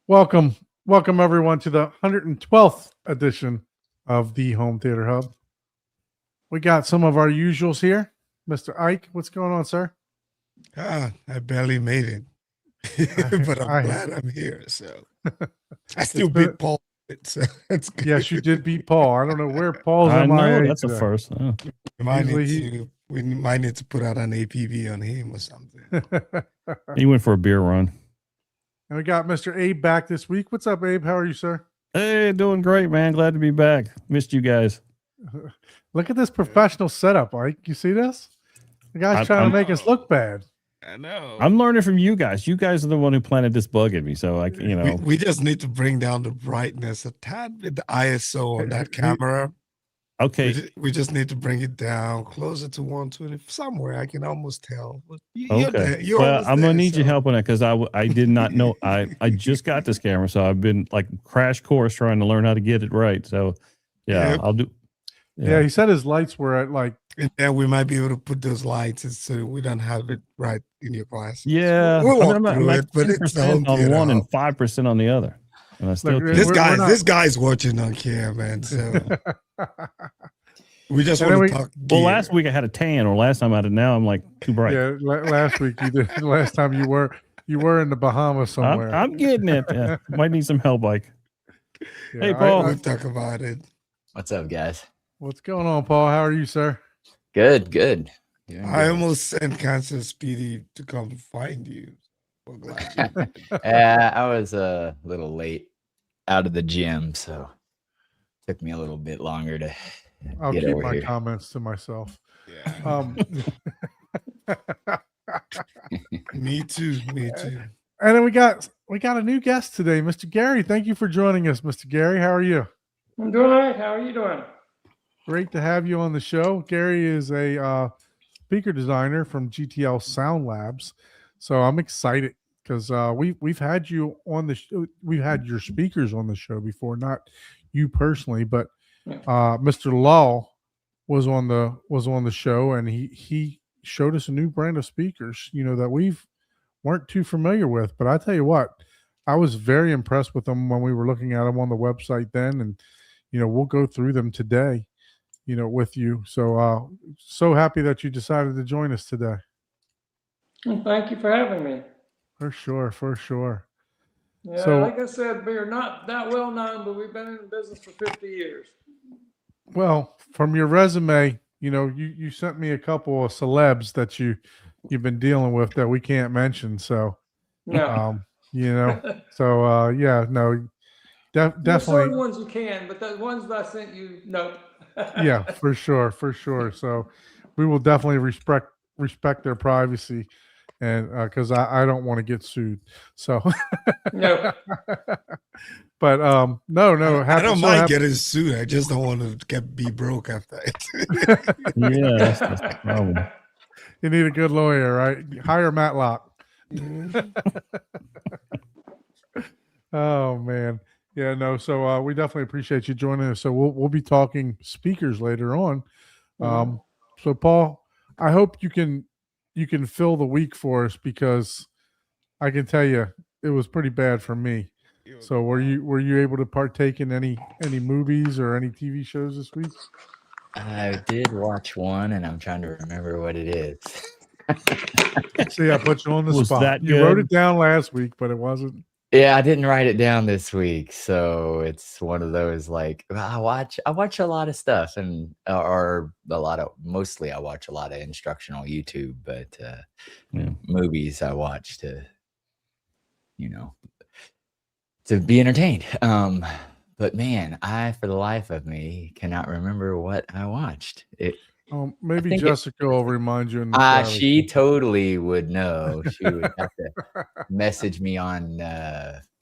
Welcome, welcome everyone to the 112th edition of the Home Theater Hub. We got some of our usuals here. Mr. Ike, what's going on, sir? I barely made it, but I'm glad I'm here. So I still beat Paul. So that's good. Yes, you did beat Paul. I don't know where Paul's I MIA know that's today. a first. Oh. We might need to put out an APB on him or something. He went for a beer run. And we got Mr. Abe back this week. What's up, Abe? How are you, sir? Hey, doing great, man. Glad to be back. Missed you guys. Look at this professional setup, Ike. You see this? The guy's trying to make us look bad. I know. I'm learning from you guys. You guys are the one who planted this bug in me. So, we just need to bring down the brightness a tad with the ISO on that camera. Okay. We just need to bring it down closer to 120 somewhere. I can almost tell. Okay. Well, I'm gonna need your help on that because I did not know. I just got this camera, so I've been like crash course trying to learn how to get it right. So, yeah. I'll do. Yeah, he said his lights were at like. And then we might be able to put those lights so we don't have it right in your glass. Yeah, we'll walk through it, but it's on one and 5% on the other. And I still this guy's watching on camera, man. So we just want to talk. Well, last week I had a tan, or last time I had it. Now I'm like too bright. Yeah, last week you did. Last time you were in the Bahamas somewhere. I'm getting it. Yeah. Might need some help, Mike. Yeah, hey, Paul. We'll talk about it. What's up, guys? What's going on, Paul? How are you, sir? Good. I almost sent Kansas Speedy to come find you. I was a little late out of the gym, so it took me a little bit longer to I'll get keep over my here. comments to myself. Yeah. Me too. And then we got a new guest today, Mr. Gary. Thank you for joining us, Mr. Gary. How are you? I'm doing all right. How are you doing? Great to have you on the show. Gary is a speaker designer from GTL Sound Labs, so I'm excited because we've had you on the we've had your speakers on the show before, not you personally, but Mr. Law was on the show, and he showed us a new brand of speakers, that weren't too familiar with. But I tell you what, I was very impressed with them when we were looking at them on the website then, and we'll go through them today. With you. So happy that you decided to join us today. Well, thank you for having me. For sure. Yeah, so, like I said, we're not that well known, but we've been in business for 50 years. Well, from your resume, you sent me a couple of celebs that you've been dealing with that we can't mention. So, no. Definitely. Certain ones you can, but the ones that I sent you, nope. Yeah, for sure. So we will definitely respect their privacy, and because I don't want to get sued. So no. But no. I don't mind getting sued. I just don't want to be broke after it. Yeah, that's the problem. You need a good lawyer, right? Hire Matlock. Oh man. Yeah, no. So we definitely appreciate you joining us. So we'll be talking speakers later on. So Paul, I hope you can fill the week for us, because I can tell you it was pretty bad for me. So were you able to partake in any movies or any TV shows this week? I did watch one, and I'm trying to remember what it is. See, I put you on the spot. You wrote it down last week, but it wasn't. Yeah, I didn't write it down this week, so it's one of those like I watch a lot of stuff, and mostly I watch a lot of instructional YouTube, but movies I watch to be entertained. But man, I for the life of me cannot remember what I watched. Maybe Jessica will remind you. She totally would know. She would have to message me on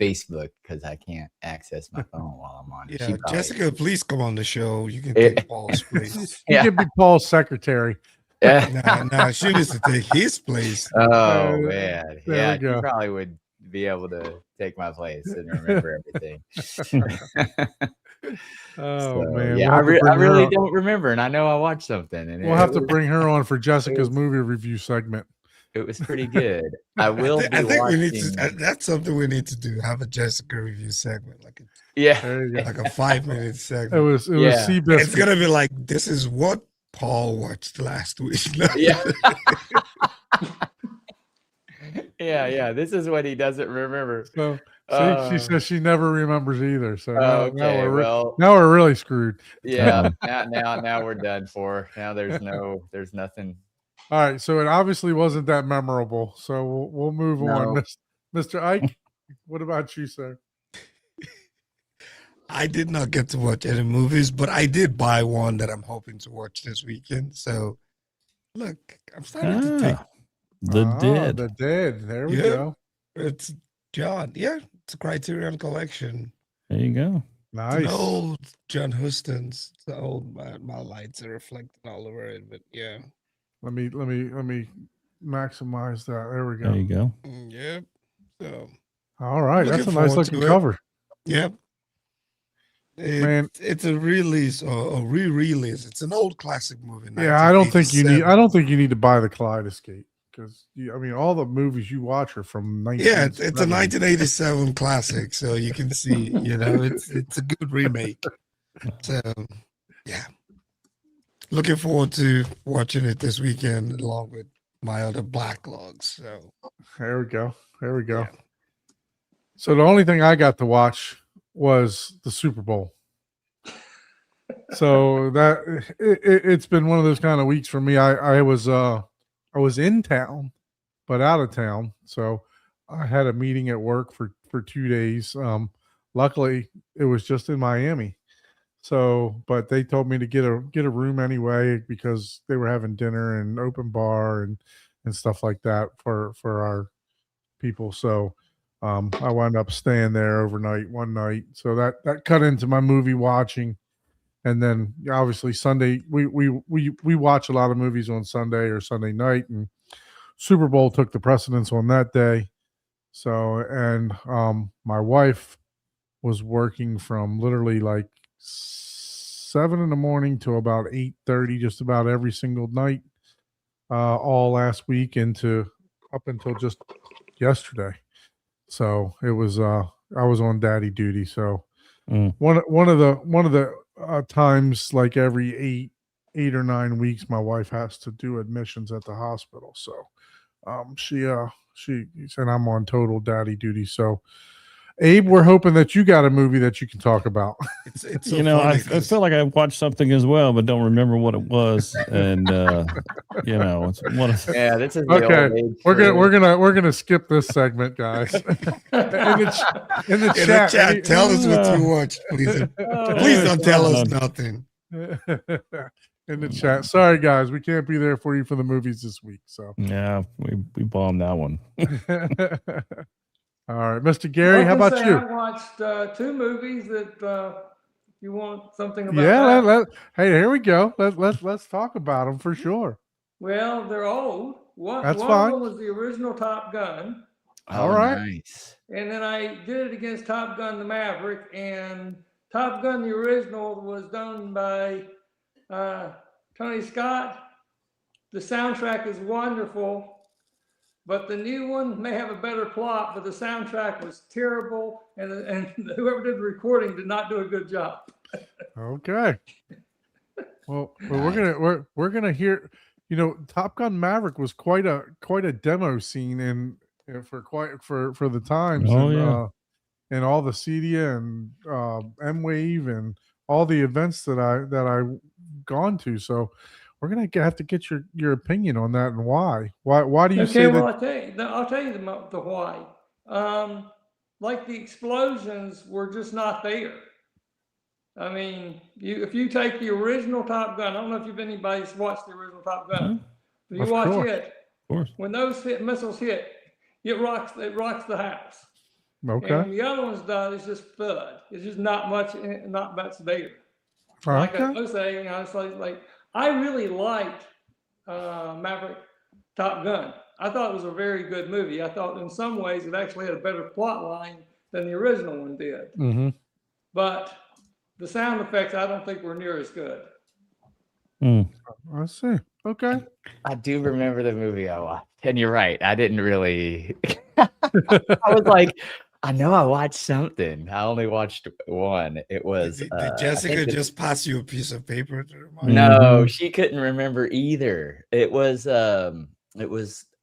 Facebook because I can't access my phone while I'm on it. Yeah, Jessica, please come on the show. You can take Paul's place. You can be Paul's secretary. No, she needs to take his place. Oh man, yeah, she probably would be able to take my place and remember everything. Man, yeah, I really don't remember, and I know I watched something. And we'll have to bring her on for Jessica's movie review segment. It was pretty good. I will be I think we need watching. to. That's something we need to do. Have a Jessica review segment, Yeah. There you go. like a 5-minute It segment. was Yeah. Seabiscuit. It's gonna be like, this is what Paul watched last week. Yeah. Yeah. This is what he doesn't remember. So she says she never remembers either. So now Okay. Well, now we're really screwed. yeah. Now we're done for. Now there's nothing. All right, so it obviously wasn't that memorable. So we'll move on. No. Mr. Ike, what about you, sir? I did not get to watch any movies, but I did buy one that I'm hoping to watch this weekend. So, look, I'm starting to take The Dead. The Dead. There we Yeah. go. it's John. Yeah, it's a Criterion collection. There you go. Nice. It's an old John Huston's. It's the old my lights are reflecting all over it, but yeah. Let me maximize that. There we go. There you go. Yep. So All right, that's a looking nice forward looking to it. cover. yep. Man. It's a release or a re-release. It's an old classic movie. Yeah, I don't think you need. 1987. I don't think you need to buy the Kaleidoscape because I mean all the movies you watch are from 19. Yeah, it's a 1987 classic, so you can see, it's a good remake. So, yeah, looking forward to watching it this weekend along with my other backlogs. So, There we go. There we go. Yeah. So the only thing I got to watch was the Super Bowl. So that it's been one of those kind of weeks for me. I was in town, but out of town. So I had a meeting at work for 2 days. Luckily, it was just in Miami. So, but they told me to get a room anyway because they were having dinner and open bar and stuff like that for our people. So I wound up staying there overnight one night. So that cut into my movie watching. And then obviously Sunday we watch a lot of movies on Sunday or Sunday night, and Super Bowl took the precedence on that day. So and my wife was working from literally like 7 a.m. to about 8:30, just about every single night, all last week up until just yesterday. So it was I was on daddy duty. So one of the times, like every eight or 9 weeks, my wife has to do admissions at the hospital. So she said I'm on total daddy duty. So Abe, we're hoping that you got a movie that you can talk about. It's so I funny feel like I watched something as well, but don't remember what it was. And it's one of Yeah, this is Okay, the old age we're gonna skip this segment, guys. in the chat, tell us what you watched, please. Please don't tell us nothing. in the chat. Sorry, guys, we can't be there for you for the movies this week. So yeah, we bombed that one. All right, Mr. Gary, how about you? I watched 2 movies that you want something about. Yeah, that. hey, here we go. Let's talk about them for sure. Well, they're old. That's one fine. of them was the original Top Gun, All right. Nice. and then I did it against Top Gun: The Maverick. And Top Gun, the original, was done by Tony Scott. The soundtrack is wonderful. But the new one may have a better plot, but the soundtrack was terrible, and whoever did the recording did not do a good job. Okay. Well, Nice. we're gonna hear. Top Gun Maverick was quite a demo scene for the times. Oh, and, yeah. and all the CEDIA and M-Wave and all the events that I've gone to. So we're gonna have to get your opinion on that and why. Why do you say well, that? I'll tell you the why. Like the explosions were just not there. I mean, if you take the original Top Gun, I don't know if anybody's watched the original Top Gun. If you Of watch course. it, Of course. when those missiles hit, it rocks the house. Okay. And the other ones done, it's just thud. It's just not much there. Like Okay. I was saying, it's like I really liked Maverick Top Gun. I thought it was a very good movie. I thought in some ways it actually had a better plot line than the original one did. Mm-hmm. But the sound effects, I don't think were near as good. I see. Okay. I do remember the movie I watched. And you're right. I didn't really. I was like, I know I watched something. I only watched one. It was. Did Jessica just pass you a piece of paper to remind No, she couldn't remember either. It was A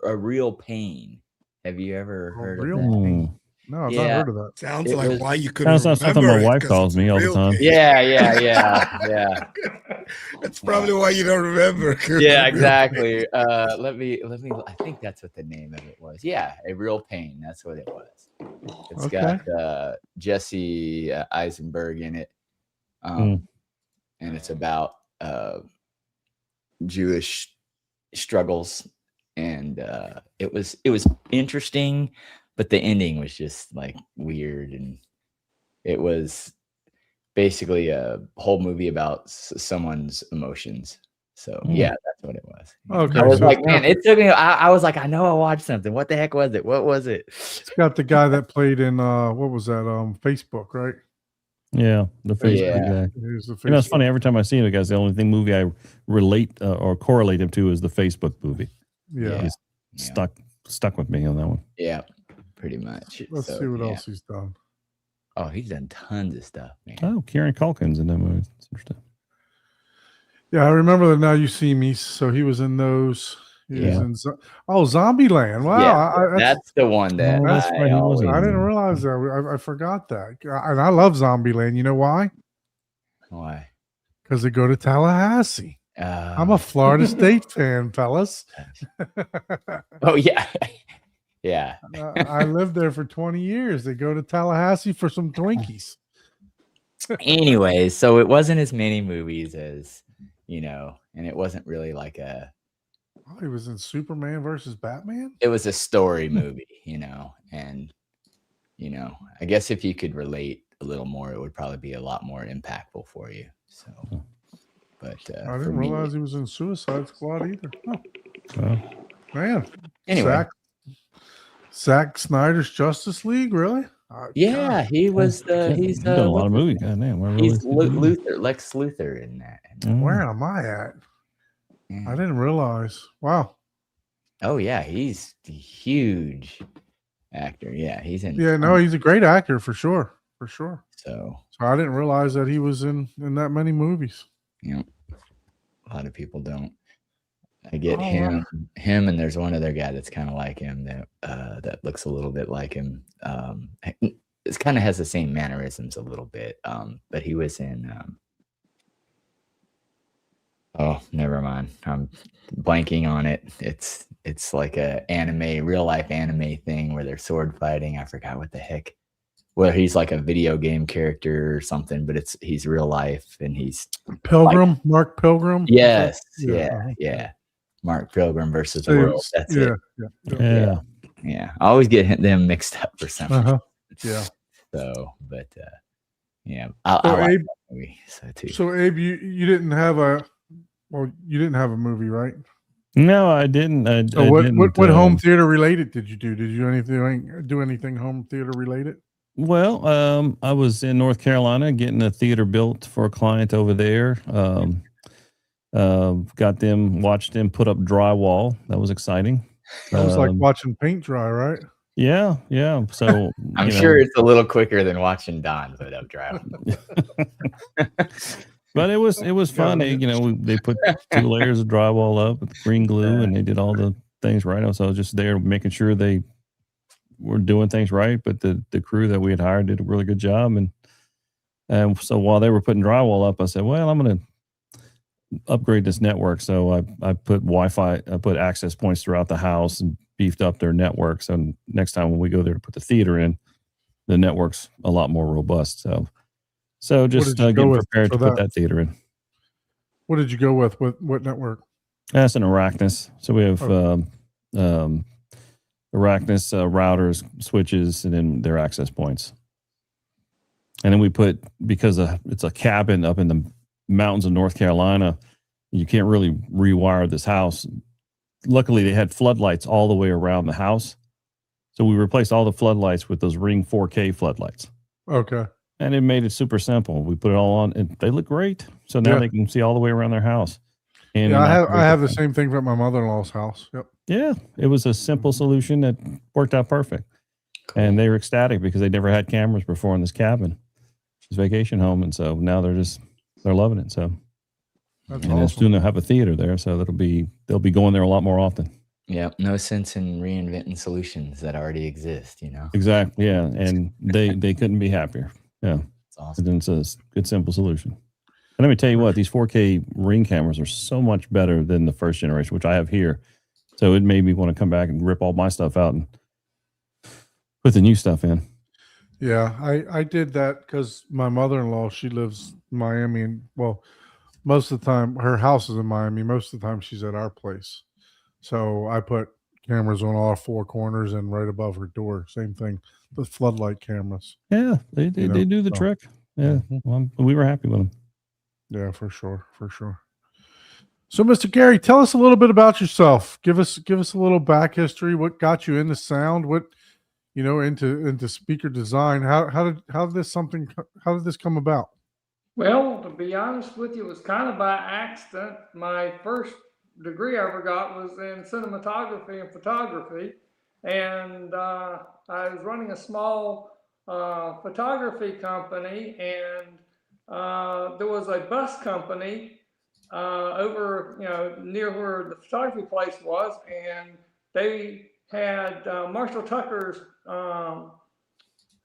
Real Pain. Have you ever heard of Real that? Pain. No, I've not heard of that. Sounds It like was- why you couldn't Sounds like remember something my it, wife 'cause calls it's a me all the real time. pain. Yeah. That's probably why you don't remember. 'cause Yeah, it's a real exactly. Let me. I think that's what the name of it was. Yeah, A Real Pain. That's what it was. It's got Jesse Eisenberg in it, and it's about Jewish struggles, and it was interesting, but the ending was just like weird, and it was basically a whole movie about someone's emotions. So yeah, that's what it was. Okay, I was so like, it's man, got- it took me. I was like, I know I watched something. What the heck was it? What was it? It's got the guy that played in what was that? Facebook, right? Yeah, the Facebook Yeah. guy. He's the You know, it's Facebook- funny. Every time I see it, guys, the only movie I relate or correlate him to is the Facebook movie. Yeah. He's stuck with me on that one. Yeah, pretty much. Let's So, see what yeah. else he's done. Oh, he's done tons of stuff, man. Oh, Kieran Culkin's in that movie. That's interesting. Yeah, I remember the Now You See Me. So he was in those. He was in Zombieland. Wow, Yeah, that's the one that Oh, that's right, he was in I didn't Mhm. realize that. I forgot that. And I love Zombieland. You know why? Why? Because they go to Tallahassee. I'm a Florida State fan, fellas. Oh yeah, yeah. I lived there for 20 years. They go to Tallahassee for some Twinkies. Anyways, so it wasn't as many movies as and it wasn't really like Oh, he was in Superman versus Batman. it was a story movie, and I guess if you could relate a little more, it would probably be a lot more impactful for you. So, but I didn't realize he was in Suicide Squad either. Oh, Well, man. Anyway. Zack Snyder's Justice League, really? Yeah, he was he's done a lot of movies. God damn, I he's really- Lex Luthor in that. Where am I at? I didn't realize. Wow. Oh yeah, he's a huge actor. Yeah, he's in. Yeah, no, he's a great actor for sure. For sure. So I didn't realize that he was in that many movies. a lot of people don't. I get him, and there's one other guy that's kind of like him that looks a little bit like him. It kind of has the same mannerisms a little bit. But he was in. Oh, never mind. I'm blanking on it. It's like a real life anime thing where they're sword fighting. I forgot what the heck. Where he's like a video game character or something, but he's real life and he's Pilgrim, Mark Pilgrim. Yes, Yeah. yeah. Mark Pilgrim versus the So, world. That's it. Yeah. Yeah. I always get them mixed up for some reason. Yeah. So, but yeah, So, I like Abe, that movie so too. so Abe, you didn't have a movie, right? No, I didn't. So what home theater related did you do? Did you do anything home theater related? Well, I was in North Carolina getting a theater built for a client over there. Watched them put up drywall. That was exciting. That was like watching paint dry, right? Yeah. So I'm sure it's a little quicker than watching Don put up drive. But it was fun. They put 2 layers of drywall up with green glue, and they did all the things right. So I was just there making sure they were doing things right. But the crew that we had hired did a really good job. And so while they were putting drywall up, I said, well, I'm going to upgrade this network. So I put Wi-Fi, I put access points throughout the house and beefed up their network. So next time when we go there to put the theater in, the network's a lot more robust. So just getting prepared to put that theater in. What did you go with? What network? That's an Arachnus. So we have Arachnus routers, switches, and then their access points. And then we put, because it's a cabin up in the mountains of North Carolina, you can't really rewire this house. Luckily, they had floodlights all the way around the house. So we replaced all the floodlights with those Ring 4K floodlights. Okay. And it made it super simple. We put it all on, and they look great. So now they can see all the way around their house. And I have the same thing at my mother-in-law's house. Yep. Yeah, it was a simple solution that worked out perfect. And they were ecstatic because they never had cameras before in this cabin, this vacation home, and so now they're loving it. So, That's and awesome. soon they'll have a theater there, so they'll be going there a lot more often. Yeah, no sense in reinventing solutions that already exist. Exactly. Yeah, and they couldn't be happier. Yeah, It's awesome. and it's a good simple solution. And let me tell you what, these 4K Ring cameras are so much better than the first generation, which I have here. So it made me want to come back and rip all my stuff out and put the new stuff in. Yeah, I did that because my mother-in-law, she lives in Miami, and well, most of the time her house is in Miami. Most of the time she's at our place. So I put cameras on all four corners and right above her door. Same thing, the floodlight cameras. Yeah, they do the trick. Yeah, well, we were happy with them. Yeah, for sure, for sure. So, Mr. Gary, tell us a little bit about yourself. Give us a little back history. What got you into sound? What into speaker design? How did this come about? Well, to be honest with you, it was kind of by accident. My first degree I ever got was in cinematography and photography, and I was running a small photography company, and there was a bus company over, near where the photography place was, and they had Marshall Tucker's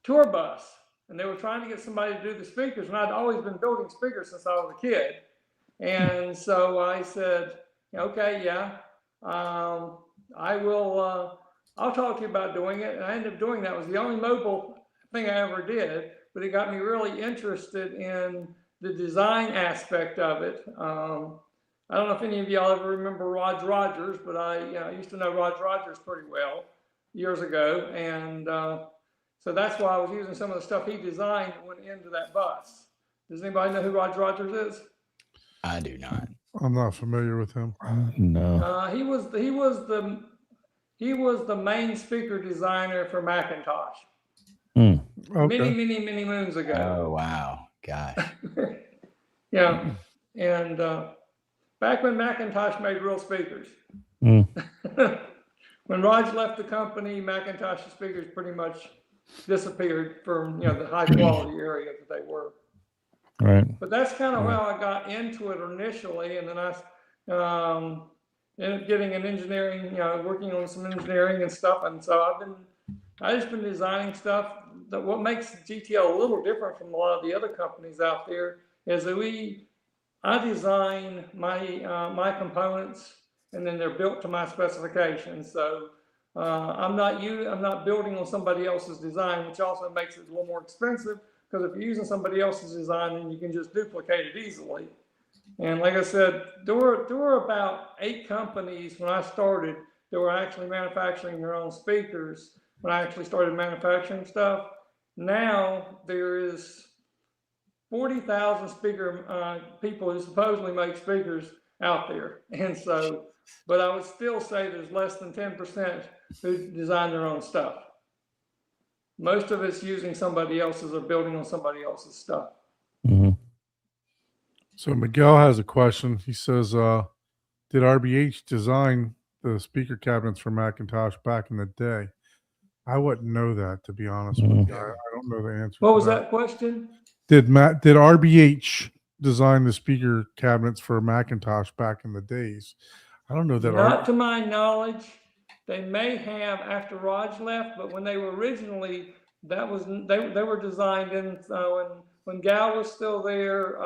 tour bus, and they were trying to get somebody to do the speakers, and I'd always been building speakers since I was a kid. And so I said, okay, yeah, I will, I'll talk to you about doing it. And I ended up doing that. It was the only mobile thing I ever did, but it got me really interested in the design aspect of it. I don't know if any of y'all ever remember Raj Rogers, but I used to know Raj Rogers pretty well years ago. And so that's why I was using some of the stuff he designed that went into that bus. Does anybody know who Raj Rogers is? I do not. I'm not familiar with him. No. He was the main speaker designer for Macintosh. Okay. Many moons ago. Oh wow, gosh. Yeah, and back when Macintosh made real speakers. When Raj left the company, Macintosh's speakers pretty much disappeared from the high quality area that they were. Right. But that's kind of how I got into it initially, and then I ended up getting an engineering, working on some engineering and stuff, and so I just been designing stuff. That what makes GTL a little different from a lot of the other companies out there is that I design my components, and then they're built to my specifications. So I'm not building on somebody else's design, which also makes it a little more expensive, because if you're using somebody else's design, then you can just duplicate it easily. And like I said, there were about 8 companies when I started that were actually manufacturing their own speakers when I actually started manufacturing stuff. Now there is 40,000 speaker people who supposedly make speakers out there. And so, but I would still say there's less than 10% who design their own stuff. Most of it's using somebody else's or building on somebody else's stuff. Mm-hmm. So Miguel has a question. He says, did RBH design the speaker cabinets for Macintosh back in the day? I wouldn't know that, to be honest with you. I don't know the answer. What was that question? Did RBH design the speaker cabinets for Macintosh back in the days? I don't know that. Not to my knowledge. They may have after Raj left, but when they were originally, they were designed in when Gal was still there.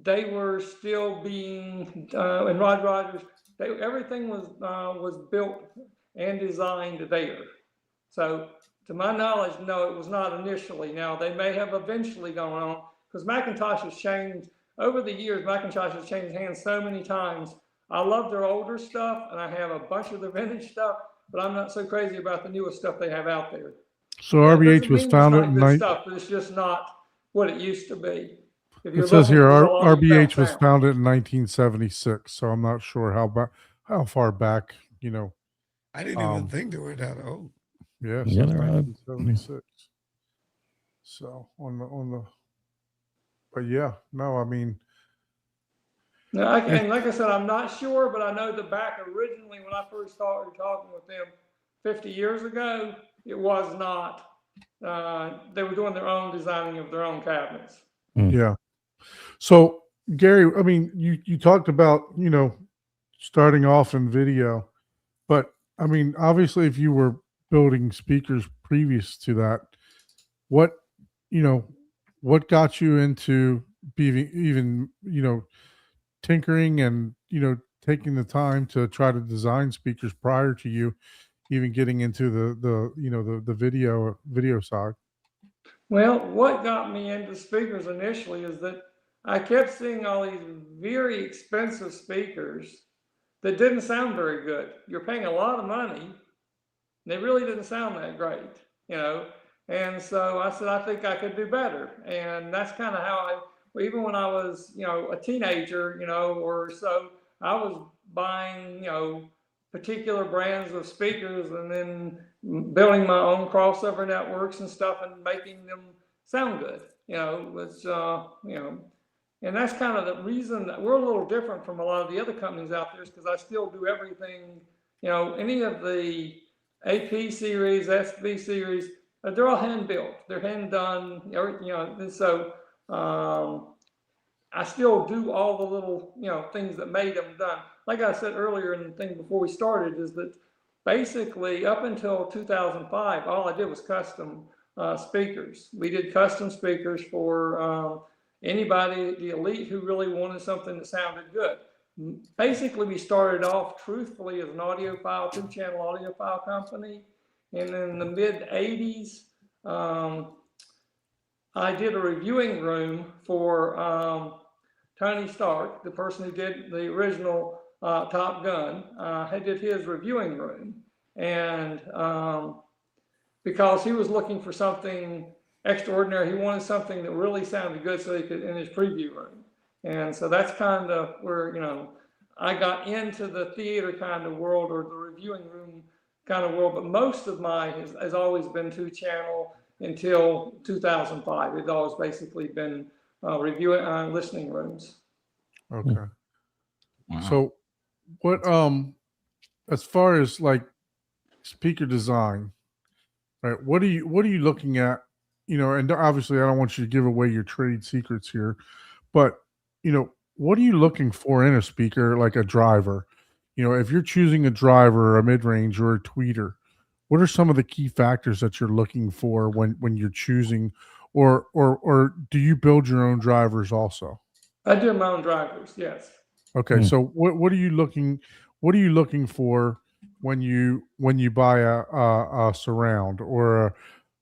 They were still being and Raj Rogers. Everything was built and designed there. So to my knowledge, no, it was not initially. Now they may have eventually gone on, because Macintosh has changed over the years. Macintosh has changed hands so many times. I love their older stuff, and I have a bunch of their vintage stuff, but I'm not so crazy about the newest stuff they have out there. So RBH was founded in stuff, but it's just not what it used to be. It says here RBH was founded in 1976, so I'm not sure how far back. I didn't even think they were that old. Yes, Yeah, 1976. So on the, but yeah, no, I mean, No, and like I said, I'm not sure, but I know the back originally when I first started talking with them 50 years ago, it was not. They were doing their own designing of their own cabinets. Yeah. So Gary, I mean, you talked about, you know, starting off in video, but I mean, obviously if you were building speakers previous to that, what, you know, what got you into being even, you know, tinkering and, you know, taking the time to try to design speakers prior to you even getting into the you know, the video side? Well, what got me into speakers initially is that I kept seeing all these very expensive speakers that didn't sound very good. You're paying a lot of money, they really didn't sound that great, you know. And so I said, I think I could do better. And that's kind of how even when I was, you know, a teenager, you know, or so, I was buying, you know, particular brands of speakers and then building my own crossover networks and stuff and making them sound good, you know, was, you know, and that's kind of the reason that we're a little different from a lot of the other companies out there is because I still do everything, you know, any of the AP series, SB series, they're all hand built. They're hand done. You know, and so I still do all the little, you know, things that made them done. Like I said earlier in the thing before we started, is that basically up until 2005, all I did was custom speakers. We did custom speakers for anybody, the elite who really wanted something that sounded good. Basically, we started off truthfully as an audiophile, 2-channel audiophile company. And in the mid 80s, I did a reviewing room for Tony Stark, the person who did the original Top Gun. I did his reviewing room. And because he was looking for something extraordinary, he wanted something that really sounded good so he could in his preview room. And so that's kind of where, you know, I got into the theater kind of world or the reviewing room kind of world. But most of mine has always been 2-channel until 2005. It's always basically been reviewing listening rooms. Okay. Wow. So what as far as like speaker design, right? What are you looking at? You know, and obviously I don't want you to give away your trade secrets here, but you know, what are you looking for in a speaker, like a driver? You know, if you're choosing a driver, a mid-range, or a tweeter, what are some of the key factors that you're looking for when you're choosing, or do you build your own drivers also? I do my own drivers, yes. Okay, so what are you looking for when you buy a surround or a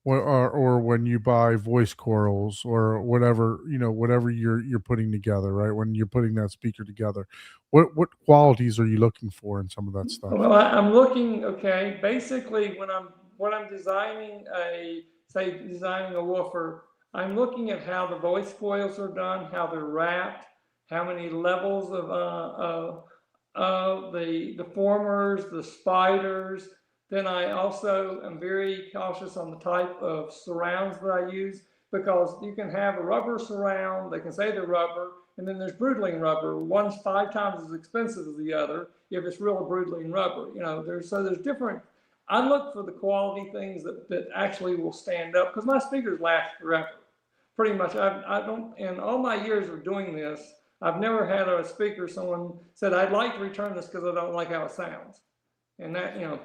or when you buy voice corals or whatever, you know, whatever you're putting together, right? When you're putting that speaker together, what qualities are you looking for in some of that stuff? Well, I'm looking, okay, basically when I'm designing designing a woofer, I'm looking at how the voice coils are done, how they're wrapped, how many levels of the formers, the spiders. Then I also am very cautious on the type of surrounds that I use, because you can have a rubber surround, they can say they're rubber, and then there's broodling rubber. One's 5 times as expensive as the other if it's real broodling rubber. You know, there's different. I look for the quality things that actually will stand up, because my speakers last forever. Pretty much, I don't, in all my years of doing this, I've never had a speaker someone said, I'd like to return this because I don't like how it sounds. And that, you know,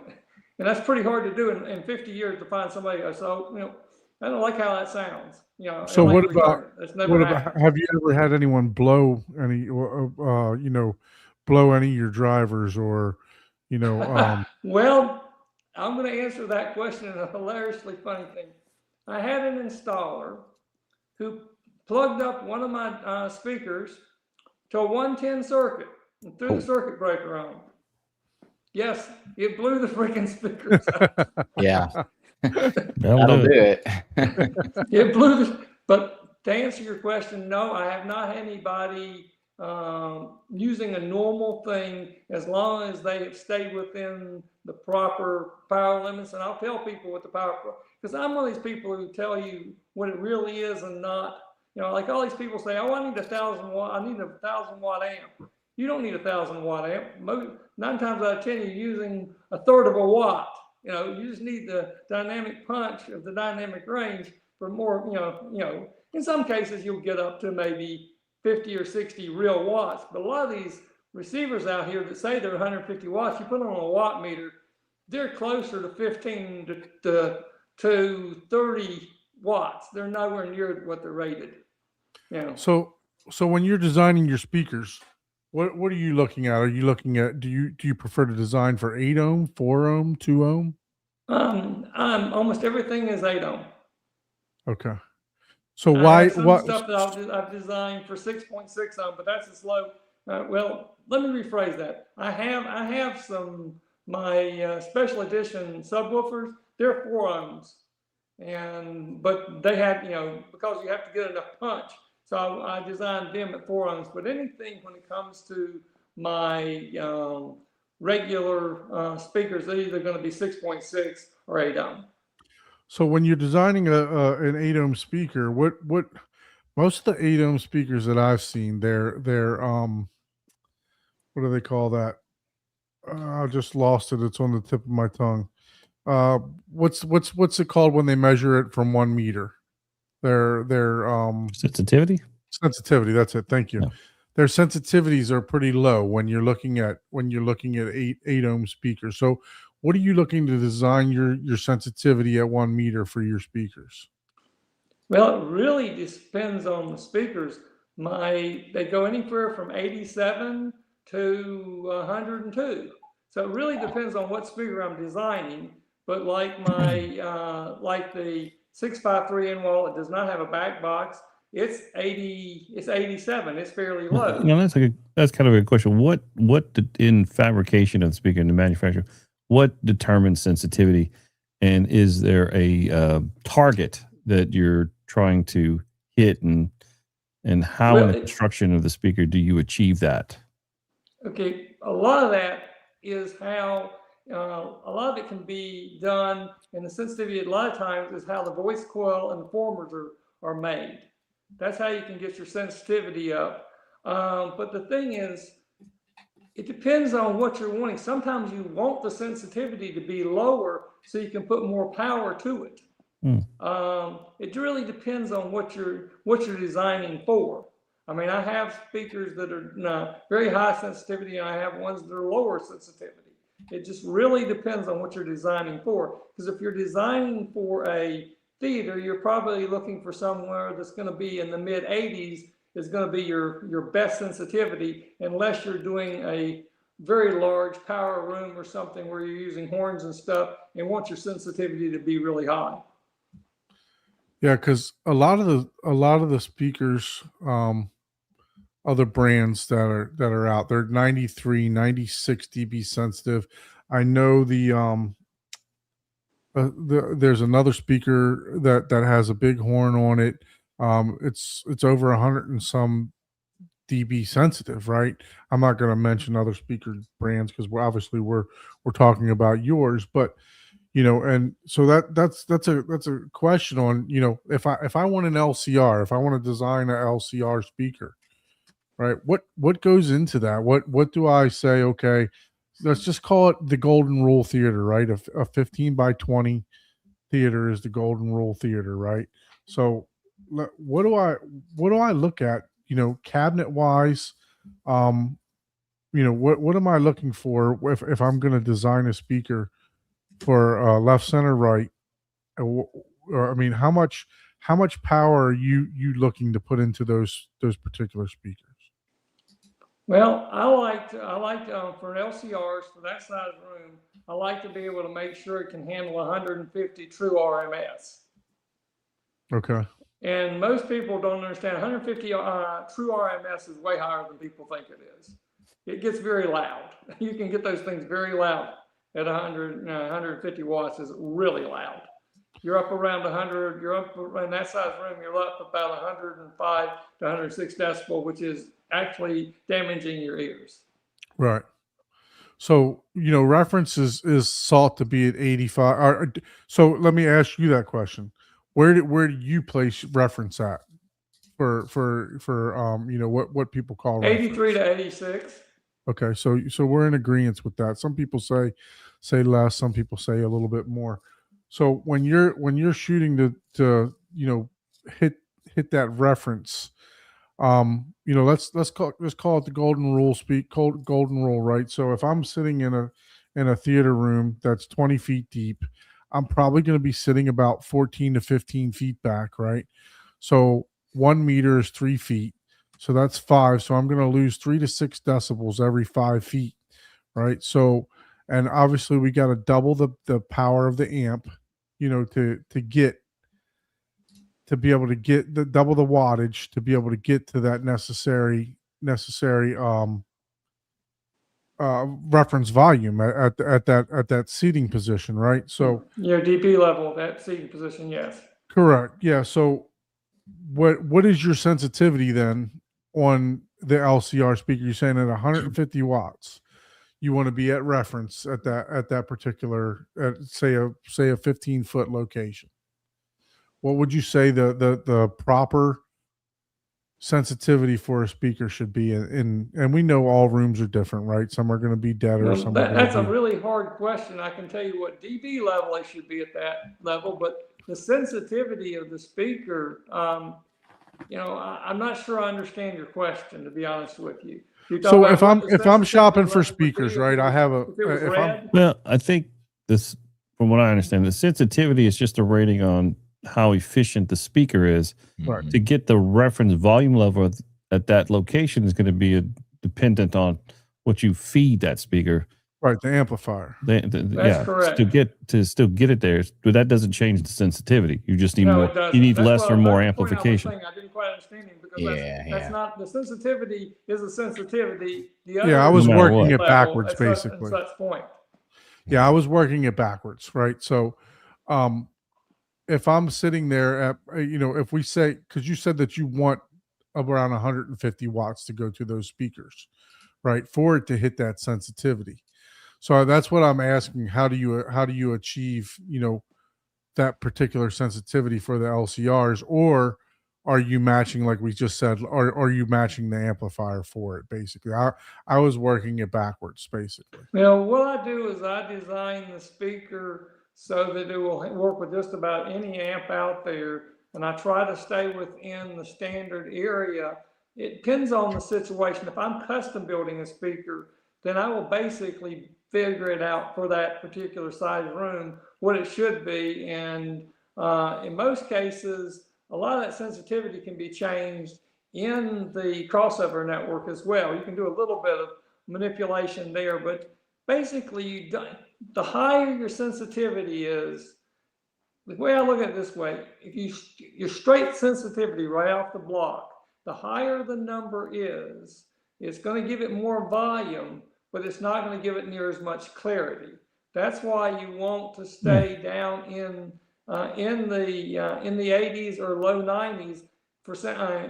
and that's pretty hard to do in 50 years to find somebody, so, you know, I don't like how that sounds. You know, So like what about that's never happened. have you ever had anyone blow any you know, blow any of your drivers or you know Well, I'm going to answer that question in a hilariously funny thing. I had an installer who plugged up one of my speakers to a 110 circuit and threw the circuit breaker on. Yes, it blew the freaking speakers out. Yeah, That'll do it. It blew but to answer your question, no, I have not had anybody using a normal thing as long as they have stayed within the proper power limits. And I'll tell people what the power, because I'm one of these people who tell you what it really is and not, you know, like all these people say, oh, I need 1,000 watt, I need 1,000 watt amp. You don't need a 1,000-watt amp. 9 times out of 10, you're using a third of a watt. You just need the dynamic punch of the dynamic range for more. In some cases you'll get up to maybe 50 or 60 real watts, but a lot of these receivers out here that say they're 150 watts, you put them on a watt meter, they're closer to 15 to 30 watts. They're nowhere near what they're rated. So when you're designing your speakers, what are you looking at? Are you looking at, do you prefer to design for 8 ohm, 4 ohm, 2 ohm? Almost everything is 8 ohm. Okay. So I have some stuff that I've designed for 6.6 ohm, but that's a slow. Well, let me rephrase that. I have some my special edition subwoofers. They're 4 ohms, but they have because you have to get enough punch. So I designed them at 4 ohms. But anything when it comes to my regular speakers, they're either going to be 6.6 or 8 ohm. So when you're designing an 8 ohm speaker, what most of the 8 ohm speakers that I've seen, they're what do they call that? I just lost it. It's on the tip of my tongue. What's it called when they measure it from 1 meter? Their sensitivity. That's it. Thank you. Yeah. Their sensitivities are pretty low when you're looking at 8 ohm speakers. So what are you looking to design your sensitivity at 1 meter for your speakers? Well, it really depends on the speakers. They go anywhere from 87 to 102. So it really depends on what speaker I'm designing. But like like the 653 in-wall, it does not have a back box. It's 87. It's fairly low. That's kind of a good question. What in fabrication of the speaker in the manufacturer, what determines sensitivity, and is there a target that you're trying to hit, and how in the construction of the speaker do you achieve that? Okay, a lot of that is how a lot of it can be done, and the sensitivity a lot of times is how the voice coil and the formers are made. That's how you can get your sensitivity up. But the thing is, it depends on what you're wanting. Sometimes you want the sensitivity to be lower so you can put more power to it. It really depends on what you're designing for. I mean, I have speakers that are very high sensitivity, and I have ones that are lower sensitivity. It just really depends on what you're designing for. Because if you're designing for a theater, you're probably looking for somewhere that's going to be in the mid 80s is going to be your best sensitivity, unless you're doing a very large power room or something where you're using horns and stuff and want your sensitivity to be really high. Yeah, because a lot of the speakers, other brands that are out, they're 93, 96 dB sensitive. I know there's another speaker that has a big horn on it. It's over 100 and some dB sensitive, right? I'm not going to mention other speaker brands because we're talking about yours, but and so that's a question on, if I want an LCR, if I want to design an LCR speaker, right? What goes into that? What do I say? Okay, let's just call it the golden rule theater, right? A 15 by 20 theater is the golden rule theater, right? So what do I look at, cabinet wise? What am I looking for if I'm going to design a speaker for left, center, right? Or I mean, how much power are you looking to put into those particular speakers? Well, I like for LCRs for that size room, I like to be able to make sure it can handle 150 true RMS. Okay. And most people don't understand 150 true RMS is way higher than people think it is. It gets very loud. You can get those things very loud at 150 watts is really loud. You're up around 100, you're up in that size room, you're up about 105 to 106 decibel, which is actually damaging your ears. Right. So, reference is sought to be at 85. So let me ask you that question. Where do you place reference at for what people call 83 to 86. Okay, so we're in agreement with that. Some people say less, some people say a little bit more. So when you're shooting to hit that reference, let's call it the golden rule. Golden rule, right? So if I'm sitting in a theater room that's 20 feet deep, I'm probably going to be sitting about 14 to 15 feet back, right? So 1 meter is 3 feet. So that's 5. So I'm going to lose 3 to 6 decibels every 5 feet, right? So, and obviously we got to double the power of the amp, to be able to get the double the wattage to be able to get to that necessary reference volume at that seating position, right? So Your DP level, that seating position, yes. correct, yeah. So what is your sensitivity then on the LCR speaker? You're saying at 150 watts, you want to be at reference at that particular say a 15-foot location. What would you say the proper sensitivity for a speaker should be and we know all rooms are different, right? Some are going to be deader, some are That's a going to be really hard question. I can tell you what dB level it should be at that level, but the sensitivity of the speaker, I'm not sure I understand your question, to be honest with you. So if I'm sensitivity shopping for level would be speakers, if right? it I was- have a if it was if I'm red. Well, I think this, from what I understand, the sensitivity is just a rating on how efficient the speaker is. Right. To get the reference volume level at that location is going to be dependent on what you feed that speaker. right, the amplifier. That's correct. To still get it there, but that doesn't change the sensitivity. You just need No, more. it doesn't. You need That's less what or I was more about to point out the amplification. thing. I didn't quite understand him because Yeah, that's yeah. not the sensitivity is a sensitivity. The Yeah, I was No matter working what. it level backwards at basically. such point. Yeah, I was working it backwards, right? So, if I'm sitting there at, if we say, because you said that you want around 150 watts to go to those speakers, right, for it to hit that sensitivity. So that's what I'm asking. How do you achieve, that particular sensitivity for the LCRs, or are you matching, like we just said, or are you matching the amplifier for it? Basically, I was working it backwards, basically. Now, what I do is I design the speaker so that it will work with just about any amp out there, and I try to stay within the standard area. It depends on the situation. If I'm custom building a speaker, then I will basically figure it out for that particular size room, what it should be. And in most cases, a lot of that sensitivity can be changed in the crossover network as well. You can do a little bit of manipulation there, but basically, the higher your sensitivity is, the way I look at it this way, if your straight sensitivity right off the block, the higher the number is, it's going to give it more volume, but it's not going to give it near as much clarity. That's why you want to stay down in the 80s or low 90s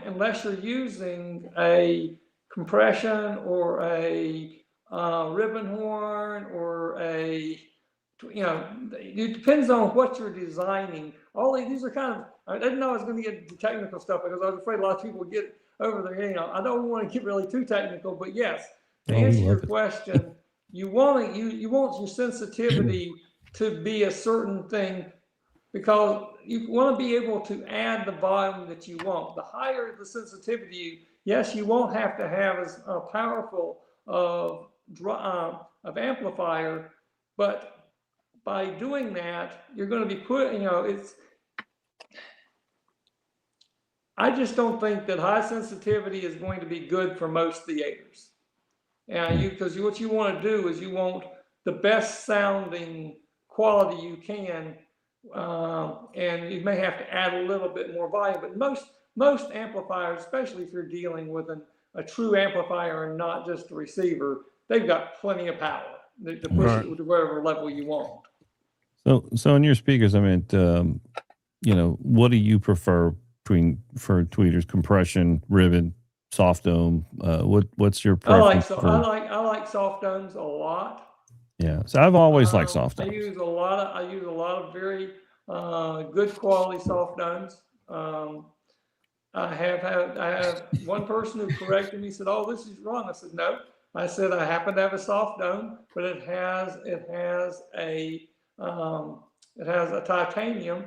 unless you're using a compression or a ribbon horn or it depends on what you're designing. All these are kind of, I didn't know I was going to get into technical stuff because I was afraid a lot of people would get over there. I don't want to get really too technical, but yes, to answer your question, you want your sensitivity to be a certain thing because you want to be able to add the volume that you want. The higher the sensitivity, yes, you won't have to have as powerful of amplifier, but by doing that, you're going to be I just don't think that high sensitivity is going to be good for most theaters. And because what you want to do is you want the best sounding quality you can, and you may have to add a little bit more volume. But most amplifiers, especially if you're dealing with a true amplifier and not just a receiver, they've got plenty of power to push it to whatever level you want. So in your speakers, I mean, what do you prefer for tweeters? Compression, ribbon, soft dome. What's your preference? I like soft domes a lot. Yeah, so I've always liked soft domes. I use a lot of very good quality soft domes. I have one person who corrected me, said, "Oh, this is wrong." I said, "No, I said I happen to have a soft dome, but it has a titanium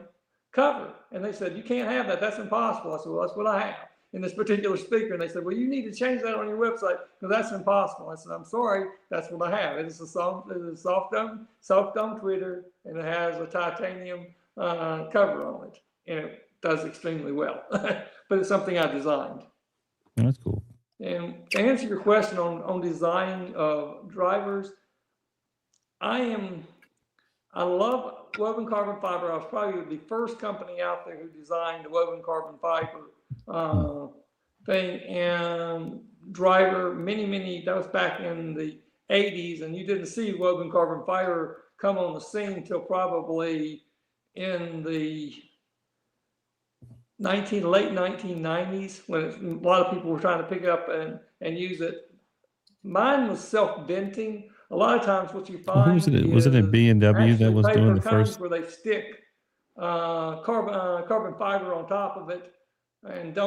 cover. And they said, you can't have that. That's impossible. I said, well, that's what I have in this particular speaker. And they said, well, you need to change that on your website because that's impossible. I said, I'm sorry, that's what I have. It is a soft dome tweeter, and it has a titanium cover on it, and it does extremely well. But it's something I designed. Oh, that's cool. And to answer your question on design of drivers, I love woven carbon fiber. I was probably the first company out there who designed the woven carbon fiber thing, and driver that was back in the 80s, and you didn't see woven carbon fiber come on the scene until probably in the late 1990s, when a lot of people were trying to pick up and use it. Mine was self-venting. A lot of times what you find was it a B&W that was doing the cones first? where they stick carbon fiber on top of it, and the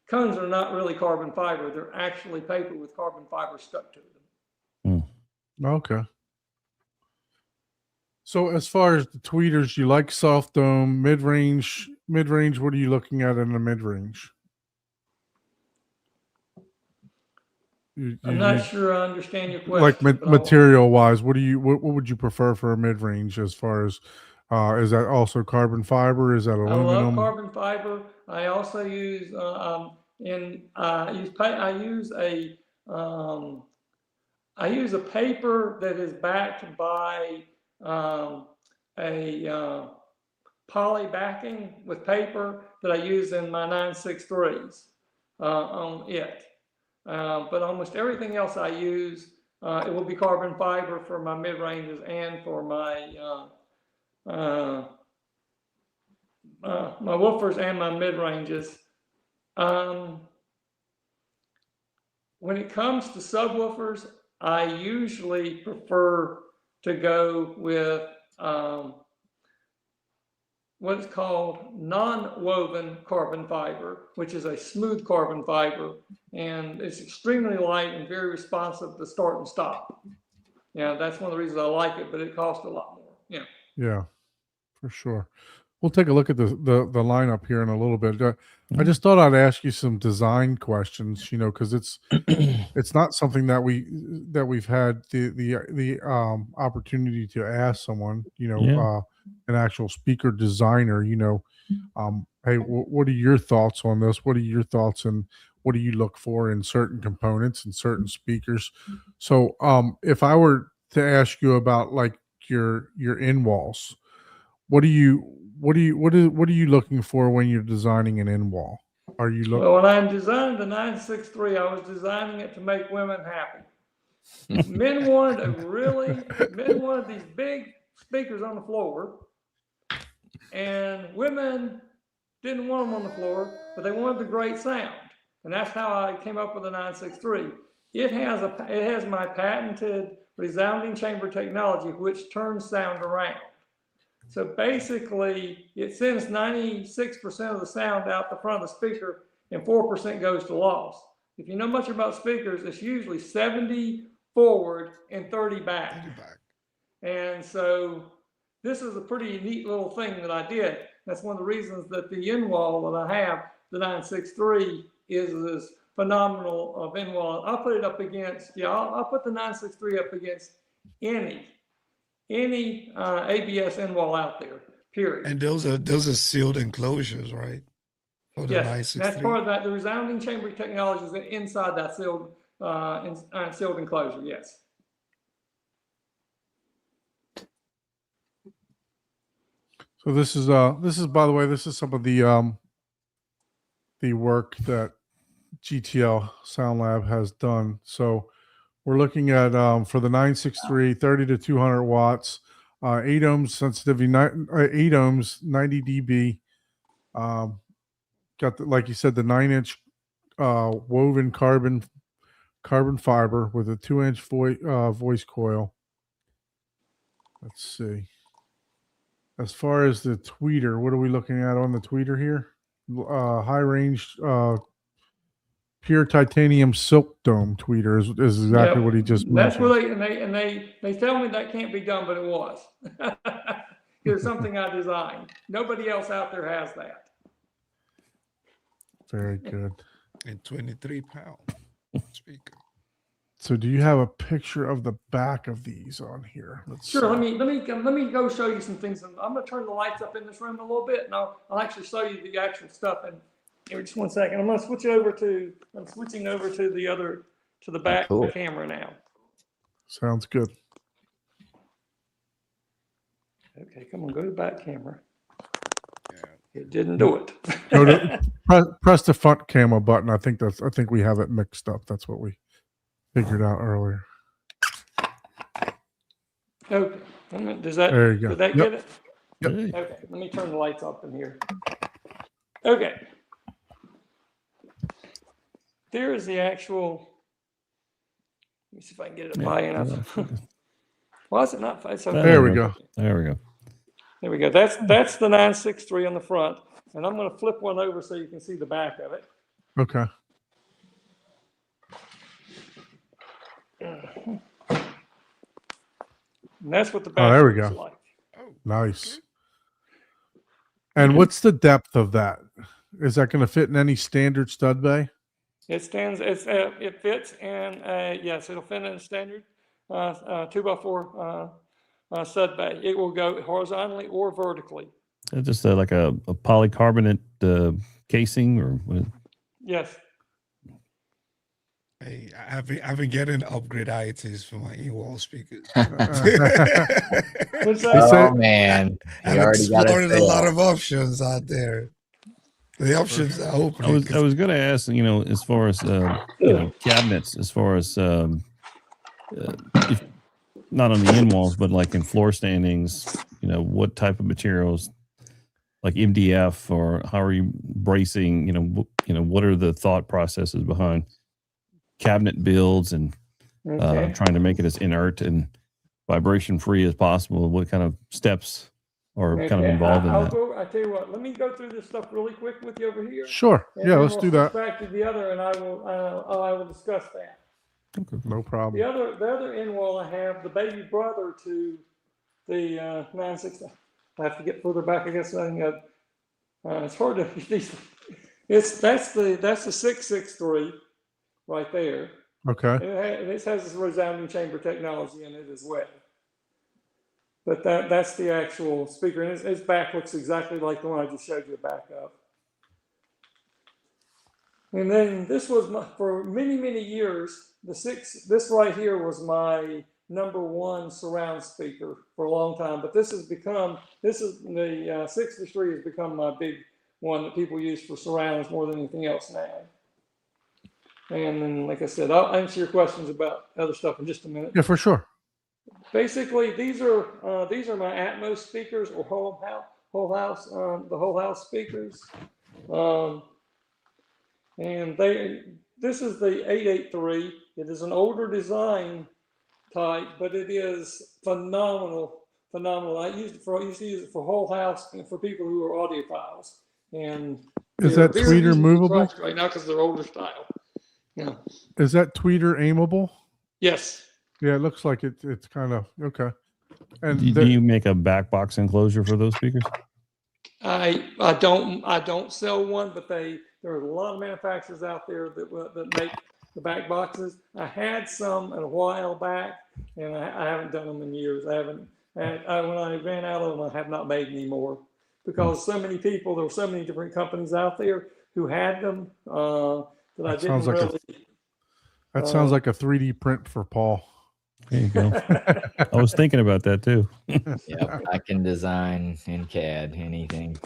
cones are not really carbon fiber. They're actually paper with carbon fiber stuck to them. Okay. So as far as the tweeters, you like soft dome, mid-range. Mid-range, what are you looking at in the mid-range? I'm not sure I understand your question. Like material wise, what would you prefer for a mid-range as far as is that also carbon fiber? Is that aluminum? I love carbon fiber. I also use I use a paper that is backed by a poly backing with paper that I use in my 963s on it. But almost everything else I use, it will be carbon fiber for my mid ranges and for my my woofers and my mid ranges. When it comes to subwoofers, I usually prefer to go with what's called non-woven carbon fiber, which is a smooth carbon fiber, and it's extremely light and very responsive to start and stop. Yeah, that's one of the reasons I like it, but it costs a lot more. Yeah. Yeah, for sure. We'll take a look at the lineup here in a little bit. I just thought I'd ask you some design questions, because it's not something that we've had the opportunity to ask someone, an actual speaker designer, hey, what are your thoughts on this? What are your thoughts, and what do you look for in certain components and certain speakers? So, if I were to ask you about like your in walls, what are you looking for when you're designing an in wall? Are you looking? Well, when I'm designing the 963, I was designing it to make women happy. Men wanted these big speakers on the floor, and women didn't want them on the floor, but they wanted the great sound. And that's how I came up with the 963. It has my patented resounding chamber technology, which turns sound around. So basically, it sends 96% of the sound out the front of the speaker, and 4% goes to loss. If you know much about speakers, it's usually 70 forward and 30 back. And so this is a pretty neat little thing that I did. That's one of the reasons that the in wall that I have, the 963, is this phenomenal of in wall. I'll put it up against, I'll put the 963 up against any ABS in wall out there, period. And those are sealed enclosures, right? For the Yes, 963. that's part of that. The resounding chamber technology is inside that sealed enclosure. Yes. So this is by the way, this is some of the work that GTL Sound Lab has done. So we're looking at for the 963, 30 to 200 watts, 8 ohms sensitivity, 8 ohms, 90 dB. Got like you said, the 9-inch woven carbon fiber with a 2-inch voice coil. Let's see. As far as the tweeter, what are we looking at on the tweeter here? High range pure titanium silk dome tweeter is exactly Yep. what he just That's mentioned. where they tell me that can't be done, but it was. It's something I designed. Nobody else out there has that. Very good. And 23-pound speaker. So do you have a picture of the back of these on here? Let's Sure. see. Let me go show you some things. I'm going to turn the lights up in this room a little bit, and I'll actually show you the actual stuff. And here, just one second. I'm switching over to the back cool. camera now. Sounds good. Okay, come on, go to back camera. Yeah. It didn't do it. Go to press the front camera button. I think we have it mixed up. That's what we figured out earlier. Okay. Does that, There you go. did that Yep. get it? Yep. Hey. Okay, let me turn the lights up in here. Okay. There is the actual, let me see if I can get it high enough. Why is it not? So There we go. There we go. There we go. That's the 963 on the front. And I'm going to flip one over so you can see the back of it. Okay. And that's what the back there we looks go. like. Nice. And what's the depth of that? Is that going to fit in any standard stud bay? It fits in yes, it'll fit in a standard 2x4 stud bay. It will go horizontally or vertically. It's just like a polycarbonate casing or what? Yes. Hey, I've been getting upgrade ITs for my in-wall speakers. What's that? Oh man, I've you already got explored a lot it. of options out there. The options are open. I was going to ask, as far as cabinets, as far as if, not on the in walls, but like in floor standings, what type of materials, like MDF, or how are you bracing? What are the thought processes behind cabinet builds and Okay. trying to make it as inert and vibration free as possible? What kind of steps are kind of involved in that? I tell you what, let me go through this stuff really quick with you over here. Sure. And Yeah, then let's we'll do switch that. back to the other, and I will discuss that. No problem. The other end wall I have, the baby brother to the 960. I have to get further back. I guess it's hard to. That's the 663 right there. Okay. This has this resounding chamber technology in it as well. But that's the actual speaker, and its back looks exactly like the one I just showed you the back of. And then this was for many years. This right here was my #1 surround speaker for a long time. But the 63 has become my big one that people use for surrounds more than anything else now. And then, like I said, I'll answer your questions about other stuff in just a minute. Yeah, for sure. Basically, these are my Atmos speakers, or whole house speakers, and this is the 883. It is an older design type, but it is phenomenal. I used to use it for whole house and for people who are audiophiles. And Is that they're tweeter easy to movable? track right now because they're older style. Yeah. Is that tweeter aimable? Yes. Yeah, it looks like it's kind of okay. And Do you make a back box enclosure for those speakers? I don't sell one, but there are a lot of manufacturers out there that make the back boxes. I had some a while back, and I haven't done them in years. When I ran out of them, I have not made any more because there were so many different companies out there who had them that I didn't really. That sounds like a 3D print for Paul. There you go. I was thinking about that too. Yeah, I can design in CAD anything.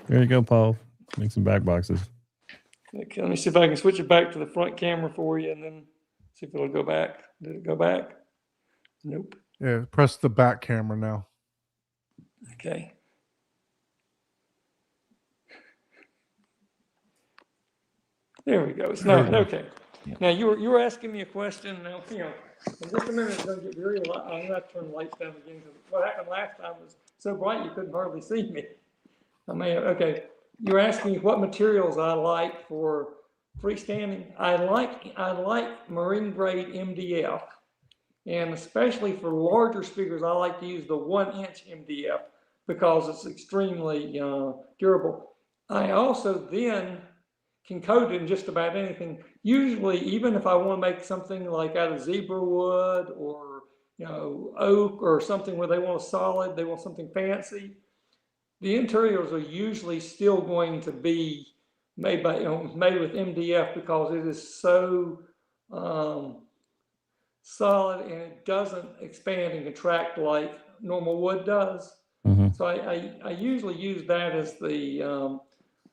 There you go, Paul. Make some back boxes. Okay, let me see if I can switch it back to the front camera for you, and then see if it'll go back. Did it go back? Nope. Yeah, press the back camera now. Okay. There we go. It's not okay. Now you were asking me a question. Now in just a minute it's going to get very light. I'm going to turn the lights down again because what happened last time was so bright you couldn't hardly see me. Okay. You were asking me what materials I like for freestanding. I like marine grade MDF, and especially for larger speakers, I like to use the 1-inch MDF because it's extremely durable. I also then can coat it in just about anything. Usually, even if I want to make something like out of zebra wood or oak or something where they want a solid, they want something fancy, the interiors are usually still going to be made by made with MDF because it is so solid and it doesn't expand and contract like normal wood does. Mm-hmm. So I usually use that as the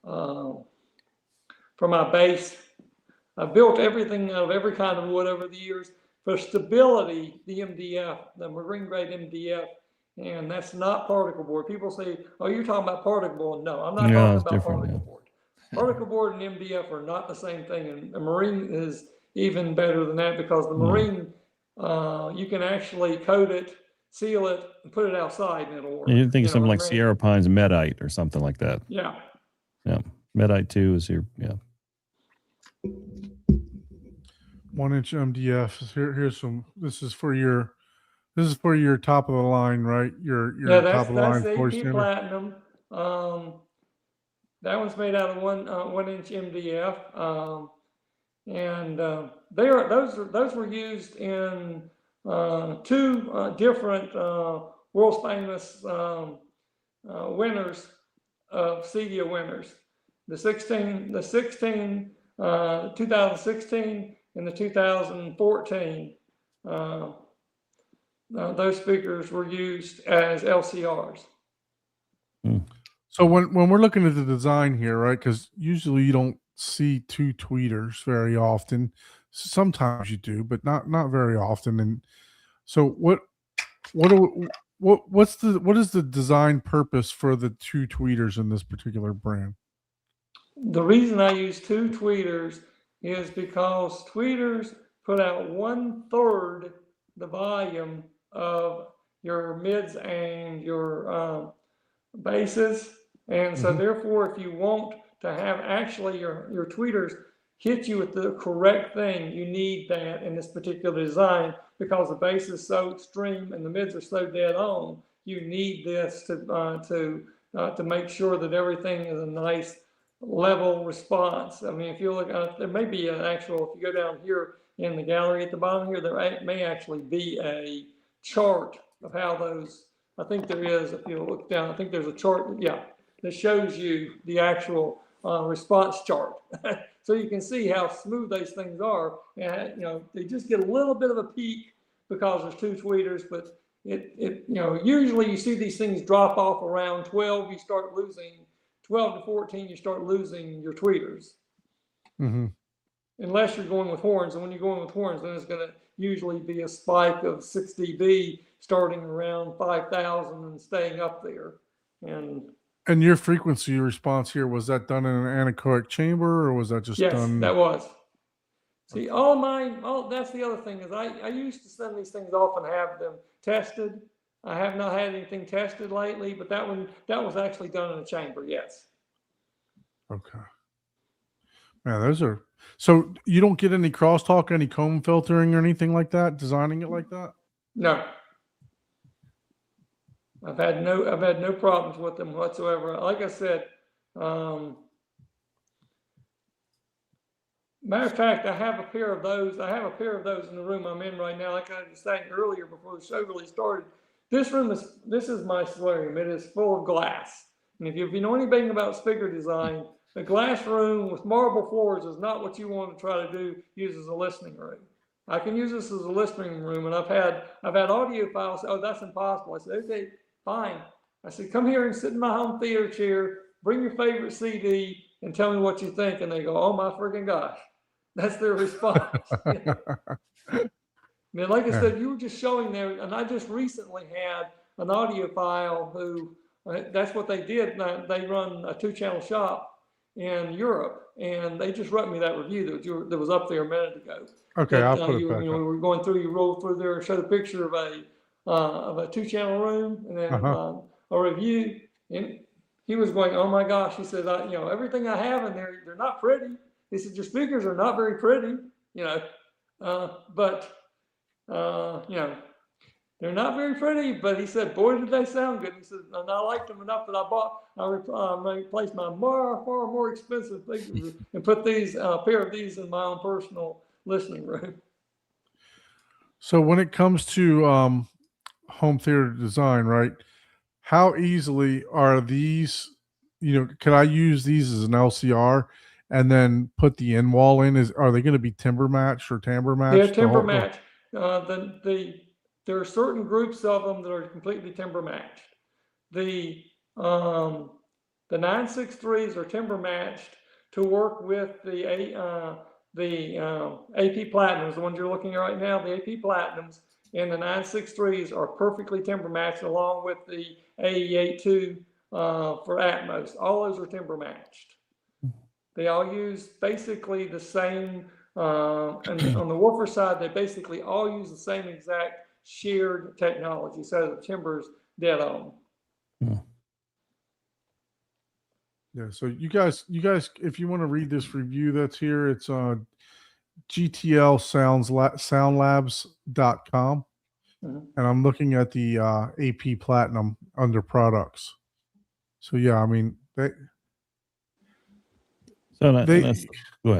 for my base. I've built everything out of every kind of wood over the years. For stability, the MDF, the marine grade MDF, and that's not particle board. People say, "Oh, you're talking about particle board." No, I'm not talking it's about different. particle board. Particle board and MDF are not the same thing, and the marine is even better than that because the marine, you can actually coat it, seal it, and put it outside, and it'll work. You think of something like remain. Sierra Pines Medite or something like that. Yeah. Yeah. Medite 2 is here. Yeah. 1-inch MDF. Here's some. This is for your top of the line, right? Your top of the line that's floor AP standard. Platinum. That one's made out of 1-inch MDF, and those were used in 2 different world famous winners of CEDIA winners. The 2016 and the 2014. Those speakers were used as LCRs. So when we're looking at the design here, right? Because usually you don't see 2 tweeters very often. Sometimes you do, but not very often. And so what is the design purpose for the 2 tweeters in this particular brand? The reason I use 2 tweeters is because tweeters put out 1/3 the volume of your mids and your basses. And so therefore, if you want to have actually your tweeters hit you with the correct thing, you need that in this particular design because the bass is so extreme and the mids are so dead on. You need this to make sure that everything is a nice level response. I mean, if you look, there may be an actual, if you go down here in the gallery at the bottom here, there may actually be a chart of how those, I think there is, if you look down, I think there's a chart, that shows you the actual response chart. So you can see how smooth those things are. And, they just get a little bit of a peak because there's 2 tweeters, but usually you see these things drop off around 12, you start losing 12 to 14, you start losing your tweeters. Mm-hmm. Unless you're going with horns. And when you're going with horns, then it's going to usually be a spike of 6 dB starting around 5,000 and staying up there. And your frequency response here, was that done in an anechoic chamber or was that just done? Yes, that was. See, that's the other thing is I used to send these things off and have them tested. I have not had anything tested lately, but that was actually done in a chamber. Yes. Okay. Man, those are, so you don't get any crosstalk, any comb filtering or anything like that, designing it like that? No. I've had no problems with them whatsoever. Like I said, matter of fact, I have a pair of those. I have a pair of those in the room I'm in right now. Like I was saying earlier before the show really started, this is my solarium. It is full of glass. And if you know anything about speaker design, a glass room with marble floors is not what you want to try to do. Use as a listening room. I can use this as a listening room, and I've had audiophiles say, "Oh, that's impossible." I said, "Okay, fine." I said, "Come here and sit in my home theater chair. Bring your favorite CD and tell me what you think." And they go, "Oh my freaking gosh!" That's their response. I mean, like I said, you were just showing there, and I just recently had an audiophile who, that's what they did. They run a 2-channel shop in Europe, and they just wrote me that review that was up there a minute ago. Okay, I'll put it back we were going through, you rolled through there and showed a picture of a 2-channel room, and then a review, and he was going, "Oh my gosh," he said, "everything I have in there, they're not pretty. He said, your speakers are not very pretty, you know, but you know, they're not very pretty, but he said, boy, did they sound good. He said, and I liked them enough that I replaced my far more expensive speakers and put these, a pair of these in my own personal listening room. So when it comes to home theater design, right? How easily are these? You know, can I use these as an LCR and then put the end wall in? Are they going to be timber matched or timbre matched? They're timber matched. There are certain groups of them that are completely timber matched. The 963s are timber matched to work with the AP Platinums, the ones you're looking at right now. The AP Platinums and the 963s are perfectly timber matched, along with the AE82 for Atmos. All those are timber matched. They all use basically the same. And on the woofer side, they basically all use the same exact shared technology, so the timber's dead on. Yeah. So you guys, if you want to read this review that's here, it's on GTL soundlabs.com. And I'm looking at the AP Platinum under products. So yeah, I mean, go ahead.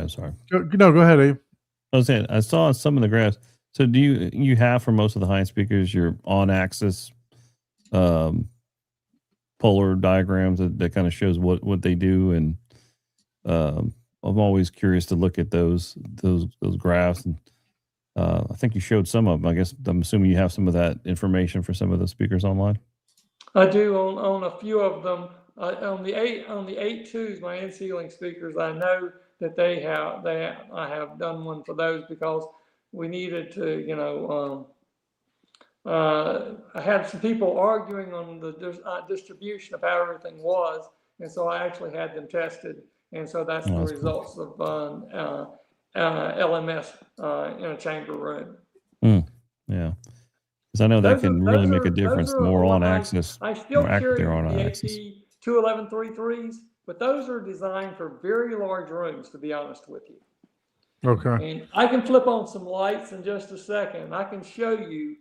Sorry. Go ahead, Abe. I was saying, I saw some of the graphs. So do you have for most of the high speakers your on axis polar diagrams that kind of shows what they do, and I'm always curious to look at those graphs, and I think you showed some of them. I guess I'm assuming you have some of that information for some of the speakers online. I do on a few of them. On the 8.2s, my end ceiling speakers, I know that I have done one for those because we needed to, you know, I had some people arguing on the distribution of how everything was, and so I actually had them tested, and so that's the results of LMS in a chamber room. Yeah, because I know that can really make a difference. The more on axis, I still carry on the axis. AP 21133s, but those are designed for very large rooms, to be honest with you. Okay. And I can flip on some lights in just a second. I can show you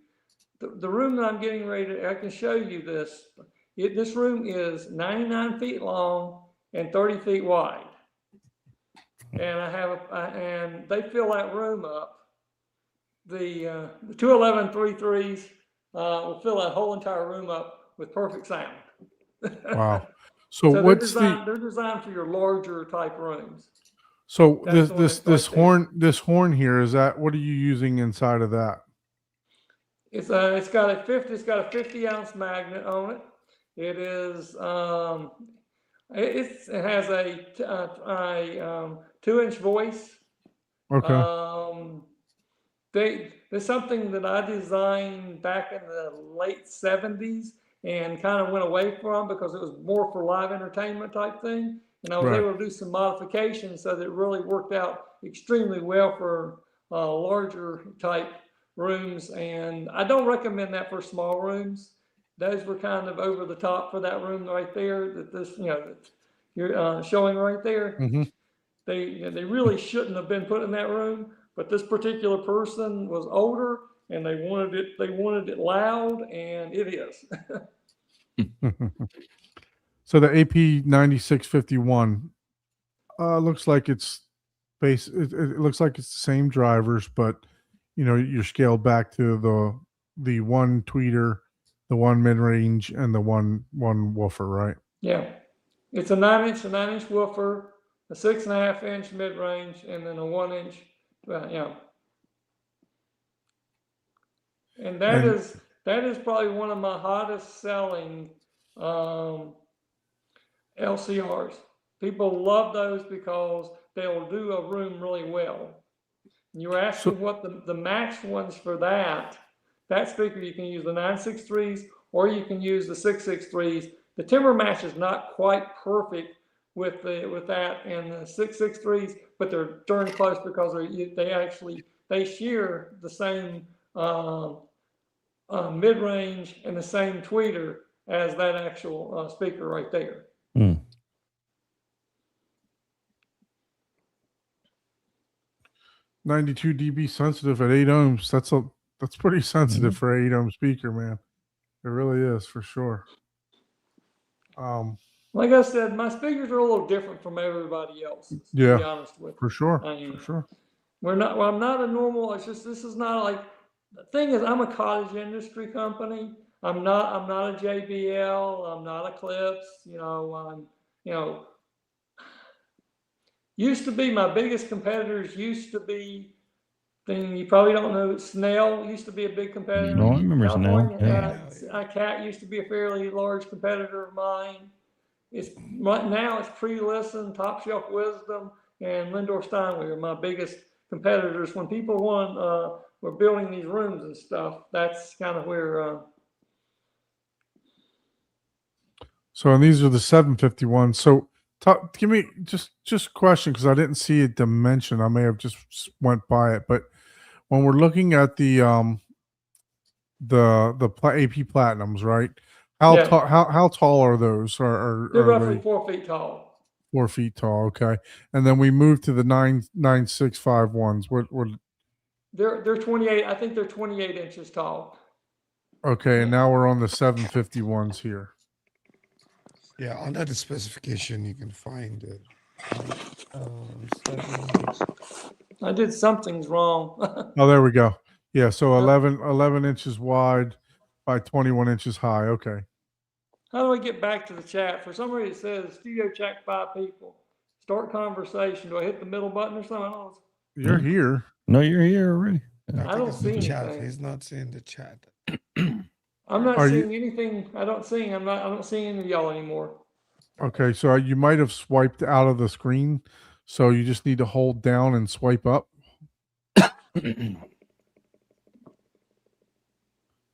the room that I'm getting ready to, I can show you this. This room is 99 feet long and 30 feet wide. And and they fill that room up. The 21133s will fill that whole entire room up with perfect sound. Wow. So they're what's designed for your larger type rooms. So this horn here, is that, what are you using inside of that? It's got a 50-ounce magnet on it. It is it has a 2-inch voice. Okay. There's something that I designed back in the late 70s and kind of went away from because it was more for live entertainment type thing. And I was able to do some modifications so that it really worked out extremely well for larger type rooms. And I don't recommend that for small rooms. Those were kind of over the top for that room right there that this, you know, that you're showing right there. Mm-hmm. They really shouldn't have been put in that room, but this particular person was older and they wanted it loud, and it is. So the AP 9651 looks like it's it looks like it's the same drivers, but you know, you're scaled back to the one tweeter, the one mid range, and the one woofer, right? Yeah, it's a 9-inch woofer, a 6.5-inch mid range, and then a 1-inch. Yeah, and that is probably one of my hottest selling LCRs. People love those because they'll do a room really well. You were asking what the matched ones for that speaker, you can use the 963s or you can use the 663s. The timber match is not quite perfect with that and the 663s, but they're darn close because they share the same mid-range and the same tweeter as that actual speaker right there. 92 dB sensitive at 8 ohms. That's pretty sensitive for an 8 ohm speaker, man. It really is for sure. Like I said, my speakers are a little different from everybody else's. To Yeah, be honest with for you. sure. I mean, For sure. Well, I'm not a normal. It's just this is not like the thing is I'm a cottage industry company. I'm not a JBL. I'm not Eclipse. Used to be my biggest competitors used to be thing you probably don't know. Snell used to be a big competitor. No, I remember Snell. California, Yeah. Cat used to be a fairly large competitor of mine. It's right now it's Pre-Listen, Top Shelf Wisdom, and Lindor Steinway are my biggest competitors. When people were building these rooms and stuff, that's kind of where. So, and these are the 751. So, give me just a question because I didn't see a dimension. I may have just went by it, but when we're looking at the AP Platinums, right? How Yeah. tall? How tall are those? They're Are roughly they 4 feet tall. 4 feet tall? Okay, and then we move to the 9651s. What? They're 28. I think they're 28 inches tall. Okay, and now we're on the 751s here. Yeah, under the specification, you can find it. I did something's wrong. Oh, there we go. Yeah, so 11 inches wide by 21 inches high. Okay. How do I get back to the chat? For some reason, it says studio chat 5 people. Start conversation. Do I hit the middle button or something? I don't know. You're here. No, you're here already. I don't see chat. anything. He's not seeing the chat. I'm not Are seeing anything. I don't see any of y'all anymore. Okay, so you might have swiped out of the screen, so you just need to hold down and swipe up. And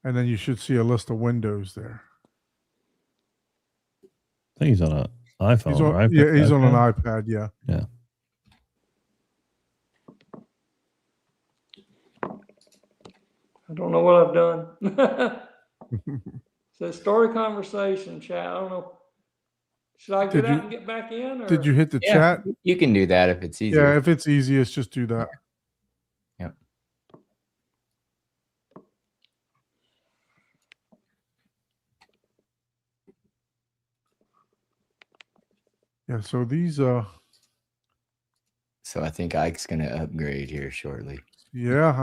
then you should see a list of windows there. I think he's on an iPhone. He's on, right? yeah, he's on an iPad. Yeah. Yeah. I don't know what I've done. Says start a conversation, chat. I don't know. Should I get out and get back in? Or? Did you hit the chat? You can do that if it's easier. Yeah, if it's easiest, just do that. Yep. Yeah, so these So I think Ike's gonna upgrade here shortly. yeah,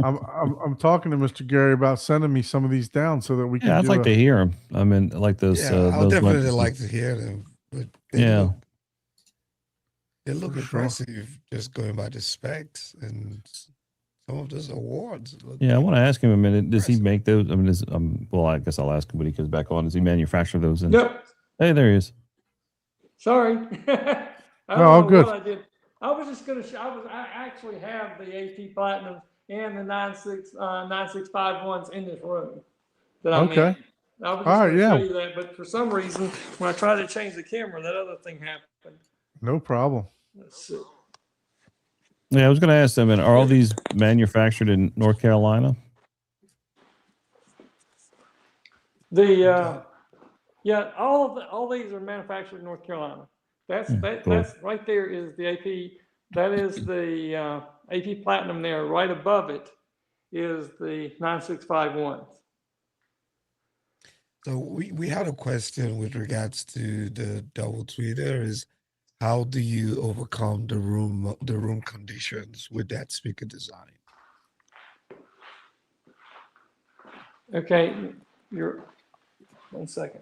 I'm talking to Mr. Gary about sending me some of these down so that we can. Yeah, I'd like to hear him. I mean, like those. Yeah, I'll those definitely ones- like to hear them. But they look For sure. impressive just going by the specs and some of those awards. Yeah, I want to ask him a minute. Does he make those? I mean, well, I guess I'll ask him when he comes back on. Does he manufacture those? Yep. Hey, there he is. Sorry. I don't all know good. what I did. I was just gonna. I actually have the AP Platinum and the 9651s in this room. That I'm Okay. in. I was just All right, gonna yeah. show you that, but for some reason, when I tried to change the camera, that other thing happened. No problem. Let's see. Yeah, I was going to ask them. And are all these manufactured in North Carolina? All these are manufactured in North Carolina. That's right there is the AP. That is the AP Platinum there. Right above it is the 9651. So we had a question with regards to the double tweeter is how do you overcome the room conditions with that speaker design? Okay, you're 1 second.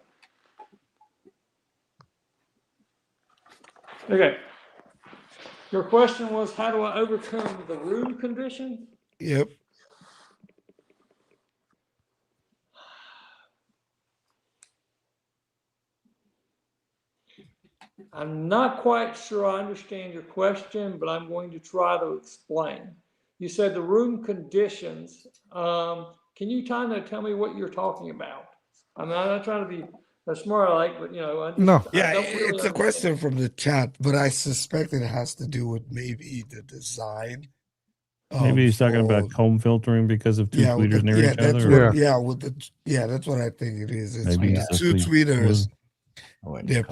Okay. Your question was how do I overcome the room condition? Yep. I'm not quite sure I understand your question, but I'm going to try to explain. You said the room conditions. Can you kind of tell me what you're talking about? I'm not trying to be a smart aleck, but No. Yeah, it's a question from the chat, but I suspect it has to do with maybe the design. Maybe he's talking about comb filtering because of two tweeters near each that's other. What, that's what I think it is. It's Maybe with the two tweeters. They're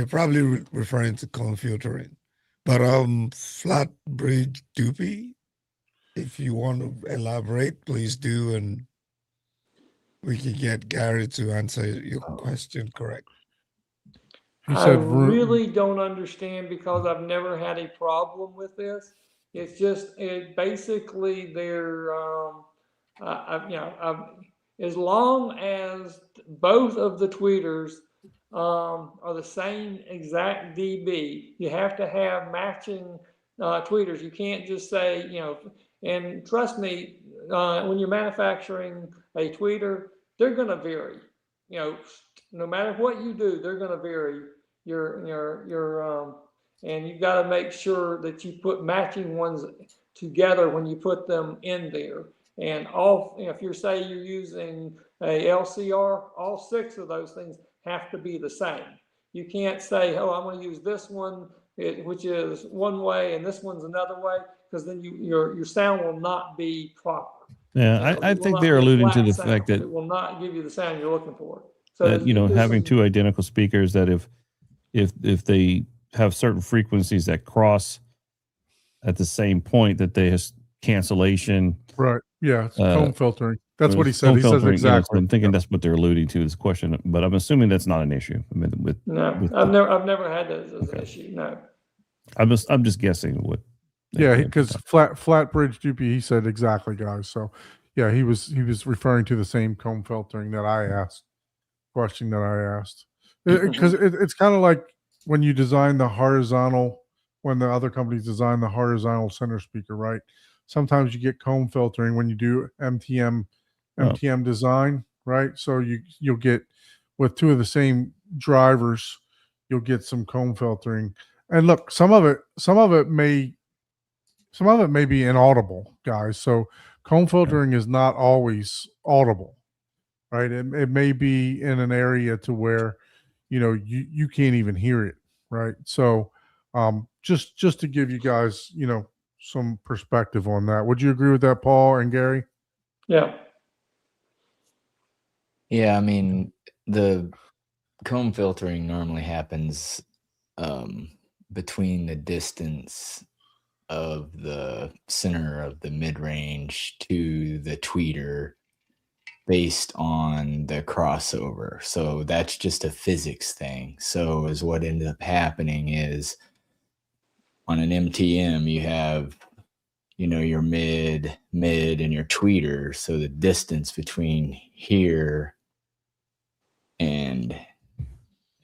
probably referring to comb filtering But flat bridge doopy, if you want to elaborate, please do, and we can get Gary to answer your question correct. He I said, really don't understand because I've never had a problem with this. It's just basically they're as long as both of the tweeters are the same exact dB, you have to have matching tweeters. You can't just say, and trust me, when you're manufacturing a tweeter, they're going to vary. No matter what you do, they're going to vary. And you've got to make sure that you put matching ones together when you put them in there. And if you're using a LCR, all 6 of those things have to be the same. You can't say, oh, I'm going to use this one, which is one way, and this one's another way, because then your sound will not be proper. Yeah, I think they're alluding to the fact that it will not give you the sound you're looking for. So that, having 2 identical speakers, that if they have certain frequencies that cross at the same point, that they have cancellation. right. Yeah, it's comb filtering. That's what he said. Comb He says filtering, exactly. so I'm thinking that's what they're alluding to, is the question, but I'm assuming that's not an issue. I mean, I've never had that as an issue. No. I'm just guessing what. Yeah, because flat bridge doopy, he said exactly, guys. So yeah, he was referring to the same comb filtering that I asked. Question that I asked, because it's kind of like when you design the horizontal, when the other companies design the horizontal center speaker, right? Sometimes you get comb filtering when you do MTM design, right? So you'll get, with 2 of the same drivers, you'll get some comb filtering. And look, some of it may be inaudible, guys. So comb filtering is not always audible, right? It may be in an area to where, you can't even hear it, right? So just to give you guys, some perspective on that. Would you agree with that, Paul and Gary? Yeah. Yeah, I mean, the comb filtering normally happens between the distance of the center of the mid-range to the tweeter based on the crossover. So that's just a physics thing. So is what ended up happening is on an MTM, you have, your mid and your tweeter. So the distance between here and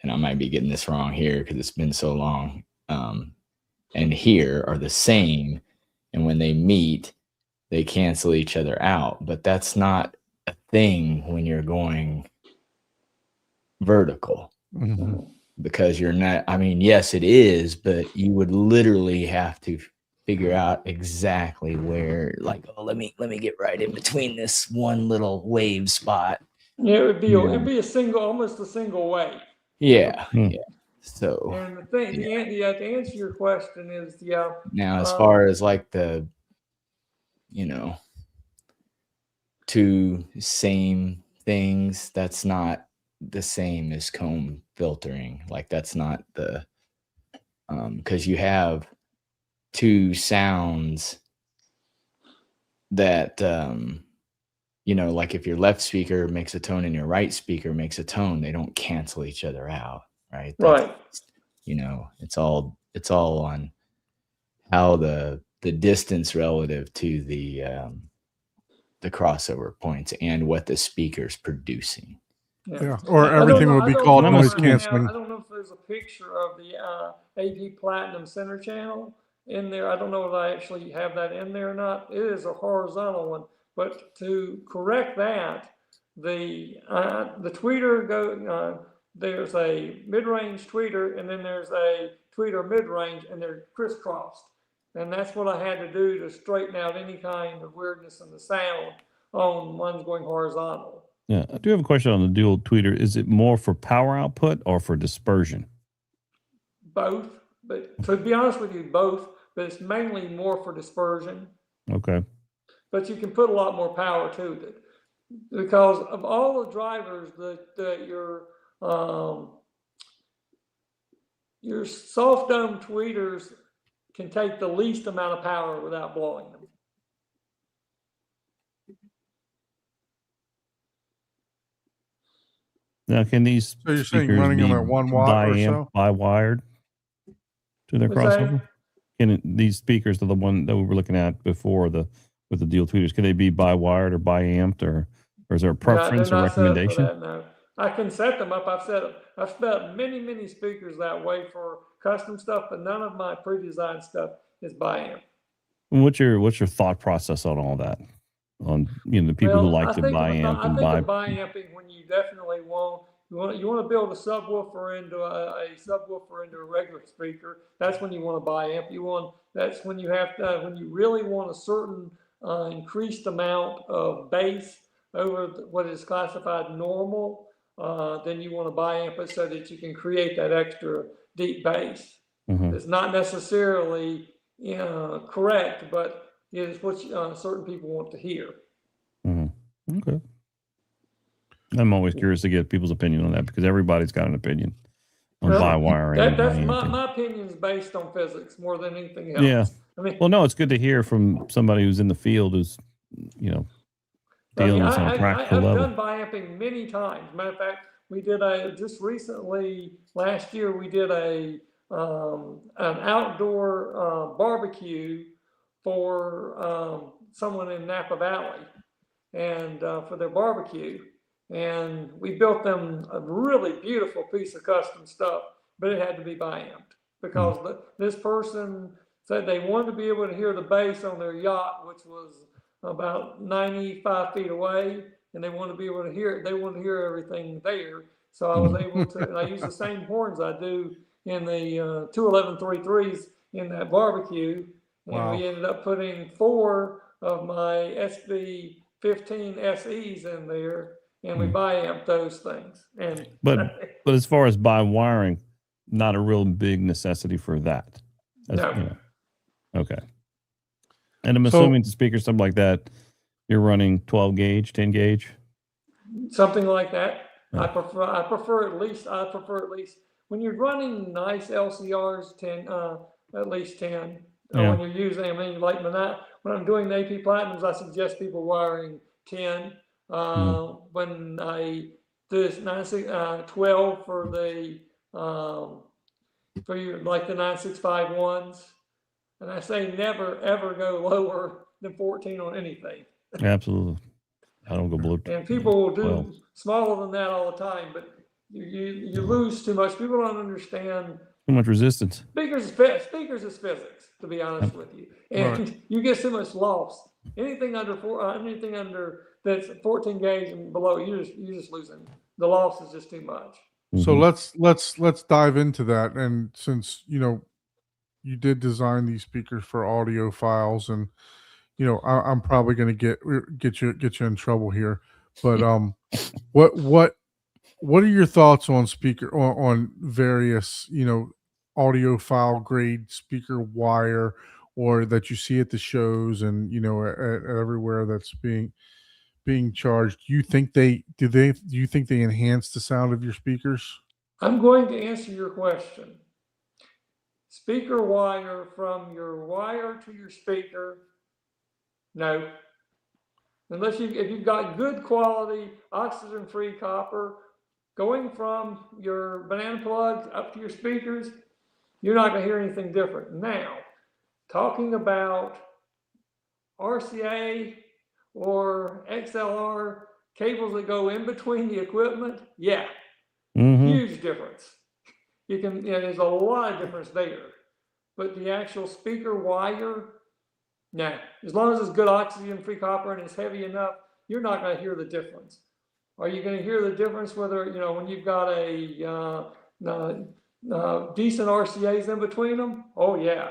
I might be getting this wrong here because it's been so long, and here are the same. And when they meet, they cancel each other out. But that's not a thing when you're going vertical, because you're not, yes, it is, but you would literally have to figure out exactly where, like, oh, let me get right in between this one little wave spot. Yeah, it'd be almost a single way. Yeah. Yeah. So, and the thing, to answer your question is, now as far as like the, 2 same things, that's not the same as comb filtering. Like, that's not the, because you have 2 sounds that, like if your left speaker makes a tone and your right speaker makes a tone, they don't cancel each other out, right? Right. It's all on how the distance relative to the crossover points and what the speaker's producing. Yeah, or everything would be called noise canceling. I don't know if there's a picture of the AP Platinum Center channel in there. I don't know if I actually have that in there or not. It is a horizontal one, but to correct that, the tweeter there's a mid-range tweeter, and then there's a tweeter mid-range, and they're crisscrossed. And that's what I had to do to straighten out any kind of weirdness in the sound on ones going horizontal. Yeah, I do have a question on the dual tweeter. Is it more for power output or for dispersion? Both, but to be honest with you, both. But it's mainly more for dispersion. Okay. But you can put a lot more power to it, because of all the drivers that your soft dome tweeters can take the least amount of power without blowing them. Now, can these So you're saying speakers running be them at 1 watt or so? by wired to their What's that? crossover? These speakers are the one that we were looking at before with the dual tweeters. Can they be by wired or by amped, or is there a preference they're or not set up for recommendation? that, no. I can set them up. I've set up many speakers that way for custom stuff, but none of my pre-designed stuff is by amp. And what's your thought process on all that? On the people who like to buy amp and buy. I think of buy amping when you definitely you want to build a subwoofer into a subwoofer into a regular speaker. That's when you want to buy amp. That's when you have to when you really want a certain increased amount of bass over what is classified normal. Then you want to buy amp it so that you can create that extra deep bass. Mm-hmm. It's not necessarily correct, but it is what certain people want to hear. Mm-hmm. Okay. I'm always curious to get people's opinion on that because everybody's got an opinion on by wiring. That's my opinion is based on physics more than anything else. Yeah. I mean, well, no, it's good to hear from somebody who's in the field who's, dealing with on a practical level. I've done bi-amping many times. Matter of fact, we did just recently, last year, we did an outdoor barbecue for someone in Napa Valley and for their barbecue. And we built them a really beautiful piece of custom stuff, but it had to be bi-amped because this person said they wanted to be able to hear the bass on their yacht, which was about 95 feet away, and they wanted to be able to hear it. They wanted to hear everything there. So I was able to, and I use the same horns I do in the 211-33s in that barbecue. And we ended up putting 4 of my SB15 SEs in there, and we bi-amped those things. And but as far as by wiring, not a real big necessity for that. No. Okay. And I'm assuming to speakers, something like that, you're running 12 gauge, 10 gauge? Something like that. Yeah. I prefer at least when you're running nice LCRs, 10, at least 10. When you're using, like when I'm doing the AP Platinums, I suggest people wiring 10. When I do this 12 for the for your like the 9651s, and I say never ever go lower than 14 on anything. Absolutely. I don't go below. And people will do smaller than that all the time, but you lose too much. People don't understand. Too much resistance. Speakers is physics, to be honest with you, and you get so much loss. Anything under that's 14 gauge and below, you're just losing. The loss is just too much. So let's dive into that. And since you did design these speakers for audiophiles, and I'm probably going to get you in trouble here, but what are your thoughts on on various audiophile grade speaker wire, or that you see at the shows and at everywhere that's being charged? Do you think they enhance the sound of your speakers? I'm going to answer your question. Speaker wire from your wire to your speaker, no. If you've got good quality oxygen-free copper going from your banana plugs up to your speakers, you're not going to hear anything different. Now, talking about RCA or XLR cables that go in between the equipment, huge difference. There's a lot of difference there. But the actual speaker wire, nah. As long as it's good oxygen-free copper and it's heavy enough, you're not going to hear the difference. Are you going to hear the difference whether, when you've got a decent RCAs in between them? Oh, yeah.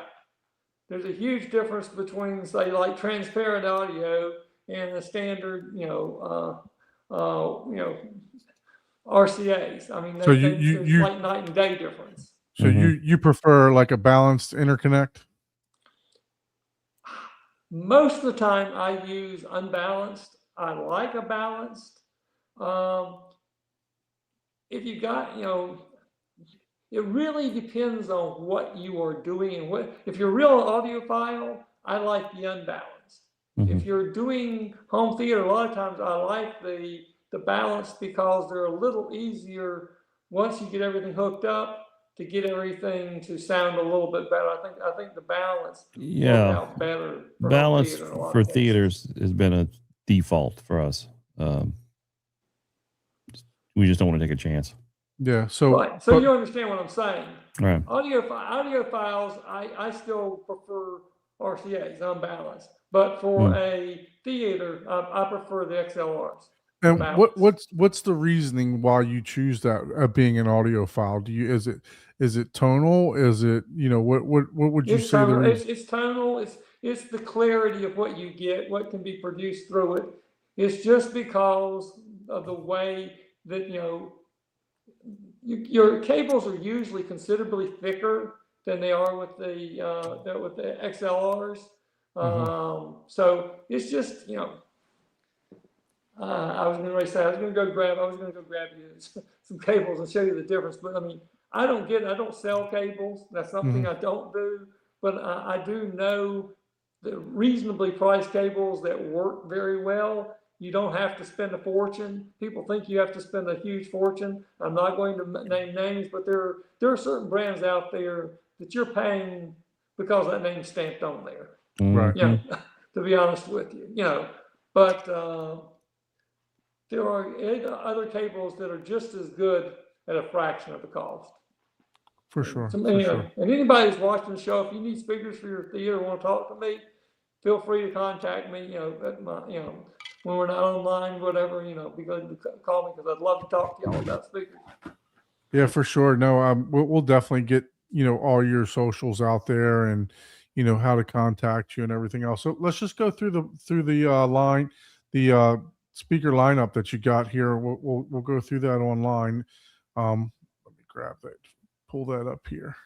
There's a huge difference between, say, like transparent audio and the standard, RCAs. I mean, there's like night and day difference. So you prefer like a balanced interconnect? Most of the time I use unbalanced. I like a balanced. If you got, it really depends on what you are doing and what. If you're a real audiophile, I like the unbalanced. If you're doing home theater, a lot of times I like the balance because they're a little easier once you get everything hooked up to get everything to sound a little bit better. I think the balance work out better for balance home theater in a lot for of cases. theaters has been a default for us. We just don't want to take a chance. Yeah. So, Right. So you understand what I'm saying. Right. Audiophiles, I still prefer RCAs, unbalanced. But for a theater, I prefer the XLRs. and what's the reasoning why you choose that being an audiophile? Is it tonal? Is it, what would you say tonal, the reason? It's tonal. It's the clarity of what you get, what can be produced through it. It's just because of the way that, your cables are usually considerably thicker than they are with the XLRs. So it's just, I was going to say, I was going to go grab you some cables and show you the difference. But I mean, I don't sell cables. That's something I don't do. But I do know the reasonably priced cables that work very well. You don't have to spend a fortune. People think you have to spend a huge fortune. I'm not going to name names, but there are certain brands out there that you're paying because that name's stamped on there. Right. To be honest with you, but there are other cables that are just as good at a fraction of the cost. For sure. So, and anybody who's watching the show, if you need speakers for your theater, want to talk to me, feel free to contact me. At my, when we're not online, whatever, because call me because I'd love to talk to y'all about speakers. Yeah, for sure. No, we'll definitely get all your socials out there and how to contact you and everything else. So let's just go through the line, the speaker lineup that you got here. We'll go through that online. Let me grab that, pull that up here.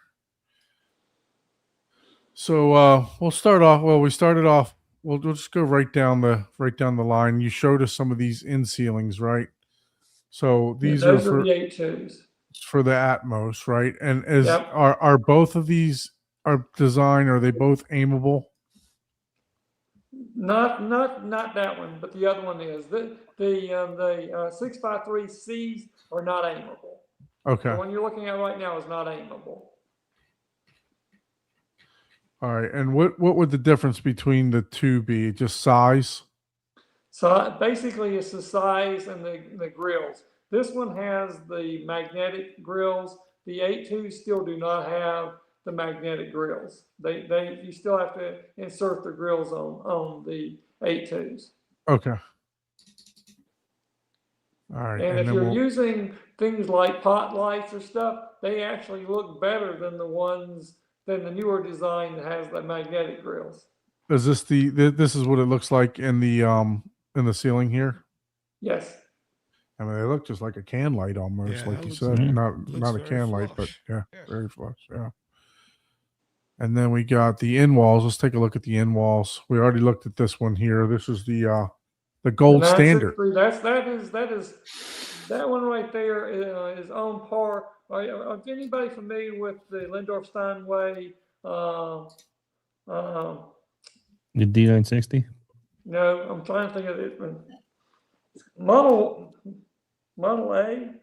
So we'll start off. Well, we started off. We'll just go right down the line. You showed us some of these in ceilings, right? So these are for the 8.2s. For the Atmos, right? And Yep. are both of these are they both aimable? Not that one, but the other one is the 653Cs are not aimable. Okay. The one you're looking at right now is not aimable. All right. And what would the difference between the two be? Just size? So basically, it's the size and the grills. This one has the magnetic grills. The 8.2s still do not have the magnetic grills. You still have to insert the grills on the 8.2s. Okay. All right. And if you're using things like pot lights or stuff, they actually look better than the newer design that has the magnetic grills. Is this this is what it looks like in the ceiling here? Yes. I mean, they look just like a can light almost, like you said. Not a can light, but very flush. Yeah. And then we got the in walls. Let's take a look at the in walls. We already looked at this one here. This is the gold standard. That one right there is on par. Are anybody familiar with the Lindorf Steinway? The D960? No, I'm trying to think of it. Model A.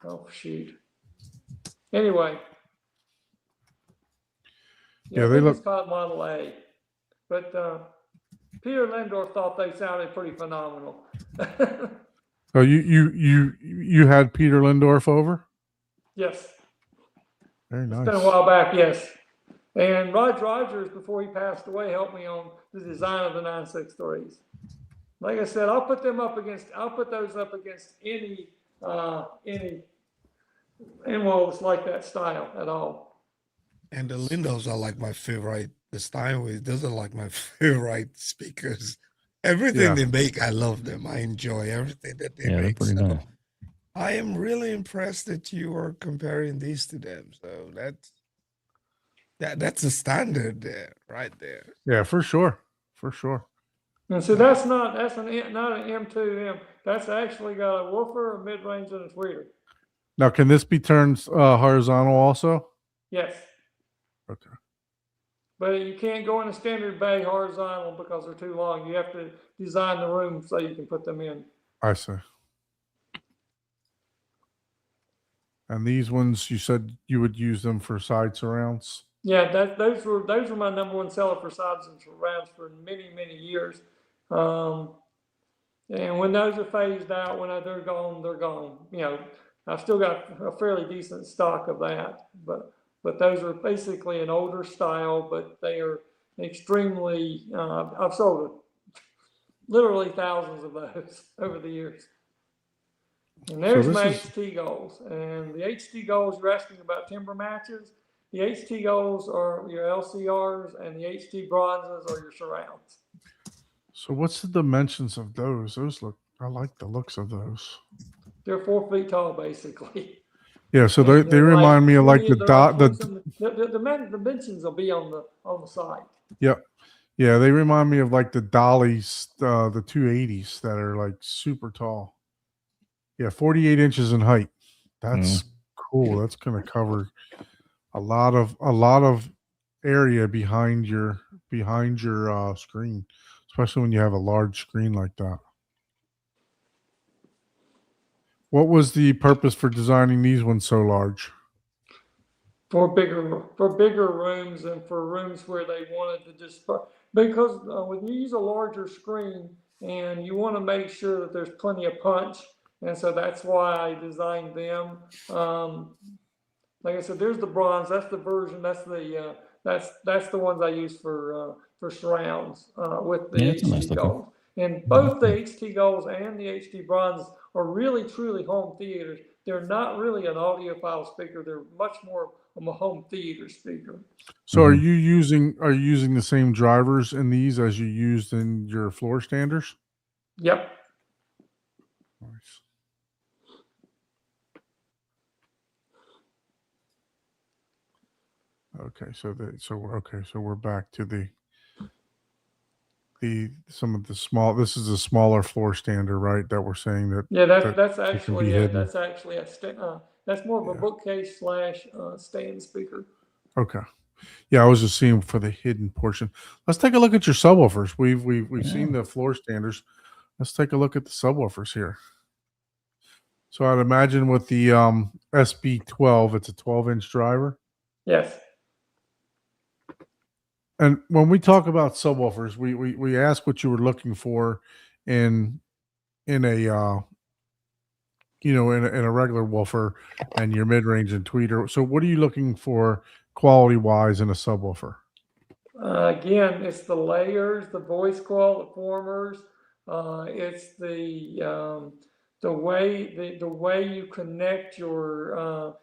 Oh shoot. Anyway. Yeah, they look. It's called Model A, but Peter Lindorf thought they sounded pretty phenomenal. Oh, you had Peter Lindorf over? Yes. Very nice. It's been a while back, yes. And Rogers, before he passed away, helped me on the design of the 963s. Like I said, I'll put those up against any Inwalls like that style at all. And the Lindorfs are like my favorite. The Steinways, those are like my favorite speakers. Everything they make, I love them. I enjoy everything that they make. They're pretty nice. I am really impressed that you are comparing these to them. So that's a standard there, right there. Yeah, for sure. For sure. And so that's not an M2M. That's actually got a woofer, a mid-range, and a tweeter. Now, can this be turned horizontal also? Yes. Okay. But you can't go in a standard bay horizontal because they're too long. You have to design the room so you can put them in. I see. And these ones, you said you would use them for side surrounds? Yeah, those were my number one seller for sides and surrounds for many, many years. And when those are phased out, when they're gone, they're gone. You know, I've still got a fairly decent stock of that, but those are basically an older style, but they are extremely. I've sold literally thousands of those over the years. And there's So my this is- HT goals. And the HT goals, you're asking about timber matches. The HT goals are your LCRs, and the HT bronzes are your surrounds. So what's the dimensions of those? Those look, I like the looks of those. They're 4 feet tall, basically. Yeah, so And they they're remind me of like 20 the they're like dot, 20 the, some- the dimensions will be on the site. yeah, they remind me of like the dollies, the 280s that are like super tall. Yeah, 48 inches in height. That's cool. That's going to cover a lot of area behind your screen, especially when you have a large screen like that. What was the purpose for designing these ones so large? For bigger rooms and for rooms where they wanted to just because when you use a larger screen and you want to make sure that there's plenty of punch, and so that's why I designed them. Like I said, there's the bronze. That's the version. That's the ones I use for surrounds with the Yeah, it's a nice HT looking. gold. And both the HT golds and the HT bronze are really truly home theaters. They're not really an audiophile speaker. They're much more of a home theater speaker. So are you using the same drivers in these as you used in your floor standers? Yep. Nice. Okay, so we're back to the some of the small. This is a smaller floor stander, right? That we're saying that. Yeah, that that's can actually be hidden. that's more of a Yeah. bookcase / stand speaker. Okay. Yeah, I was just seeing for the hidden portion. Let's take a look at your subwoofers. We've seen the floor standers. Let's take a look at the subwoofers here. So I'd imagine with the SB12, it's a 12-inch driver. Yes. And when we talk about subwoofers, we ask what you were looking for in a in a regular woofer and your mid-range and tweeter. So what are you looking for quality wise in a subwoofer? Again, it's the layers, the voice qual, the formers. It's the way you connect your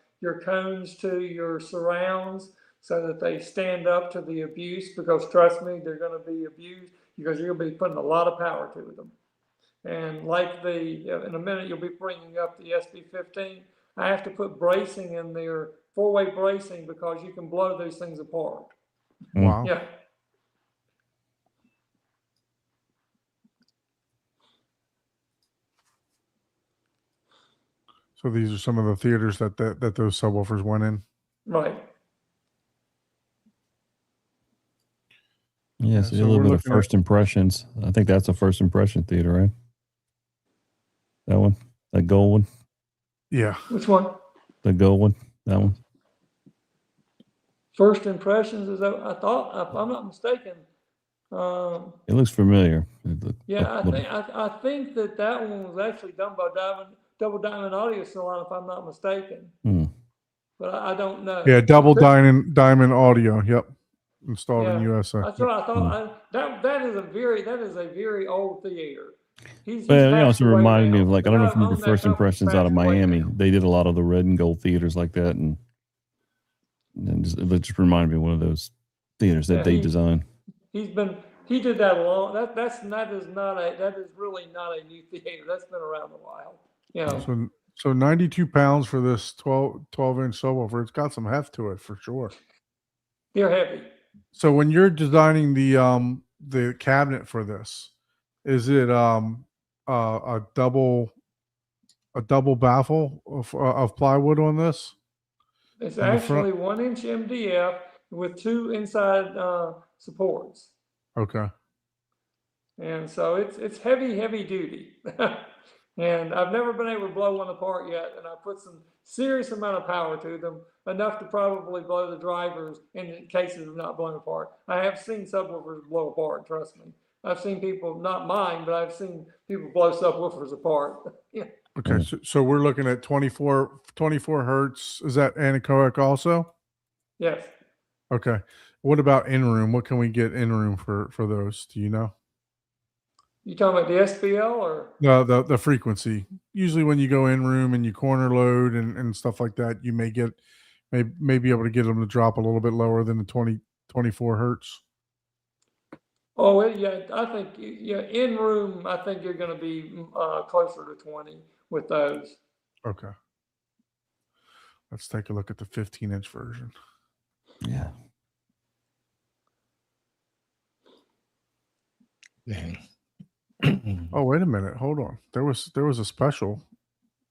cones to your surrounds so that they stand up to the abuse. Because trust me, they're going to be abused because you'll be putting a lot of power to them. And like in a minute, you'll be bringing up the SB15. I have to put bracing in there, 4-way bracing, because you can blow those things apart. Wow. Yeah. So these are some of the theaters that those subwoofers went in. Right. Yeah, so so a little we're bit of looking at- first impressions. I think that's a first impression theater, right? That one, that gold one, Yeah. Which one? the gold one, that one. First impressions is that I thought, if I'm not mistaken. It looks familiar. Yeah, I think that one was actually done by Double Diamond Audio Salon, if I'm not mistaken. But I don't know. Yeah, Double Diamond Audio. Yep. Installed in Yeah. USA. That's what I thought. That is a very old theater. He's Well, it passed also away reminded me now, of, like, I but don't know if you own remember that First company Impressions out of passed away Miami. now. They did a lot of the red and gold theaters like that, and it just reminded me of one of those theaters that Yeah, they designed. He did that long. That is really not a new theater. That's been around a while. Yeah. So 92 pounds for this 12-inch subwoofer. It's got some heft to it for sure. They're heavy. So when you're designing the cabinet for this, is it a double a double baffle of plywood on this? It's In the front? actually 1-inch MDF with 2 inside supports. Okay. And so it's heavy duty. And I've never been able to blow one apart yet. And I put some serious amount of power to them, enough to probably blow the drivers in cases of not blowing apart. I have seen subwoofers blow apart, trust me. I've seen people, not mine, but I've seen people blow subwoofers apart. Yeah. Okay. So we're looking at 24 hertz. Is that anechoic also? Yes. Okay. What about in room? What can we get in room for those? Do you know? You talking about the SPL or? No, the frequency. Usually when you go in room and you corner load and stuff like that, you may be able to get them to drop a little bit lower than the 24 hertz. Oh, yeah, I think, yeah, in room, I think you're going to be closer to 20 with those. Okay. Let's take a look at the 15-inch version. Yeah. Oh, wait a minute. Hold on. There was a special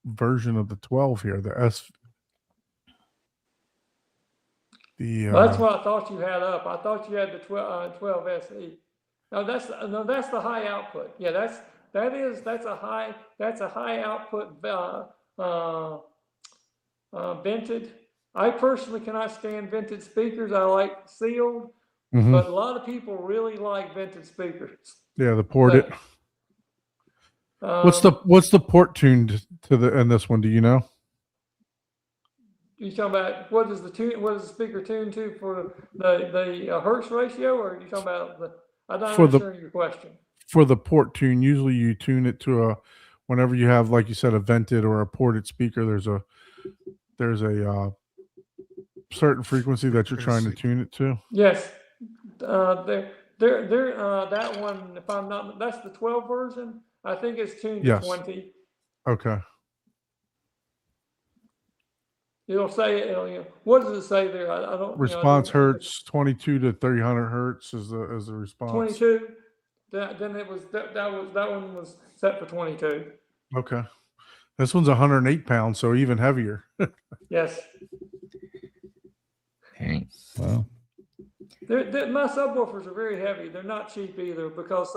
version of the 12 here. The S. That's what I thought you had up. I thought you had the 12 SE. No, that's the high output. Yeah, that's a high output vented. I personally cannot stand vented speakers. I like sealed, but a lot of people really like vented speakers. Yeah, the ported. What's the port tuned to in this one? Do you know? You talking about what is the speaker tuned to for the hertz ratio, or are you talking about the? I'm not understanding your question. For the port tune, usually you tune it to whenever you have, like you said, a vented or a ported speaker. There's a certain frequency that you're trying to tune it to. Yes, they're that one. If I'm not, that's the 12 version. I think it's tuned to 20. Okay. It'll say, what does it say there? I don't. Response hertz 22 to 300 hertz is the response. 22. Then it was that one was set for 22. Okay. This one's 108 pounds, so even heavier. Yes. Wow. My subwoofers are very heavy. They're not cheap either, because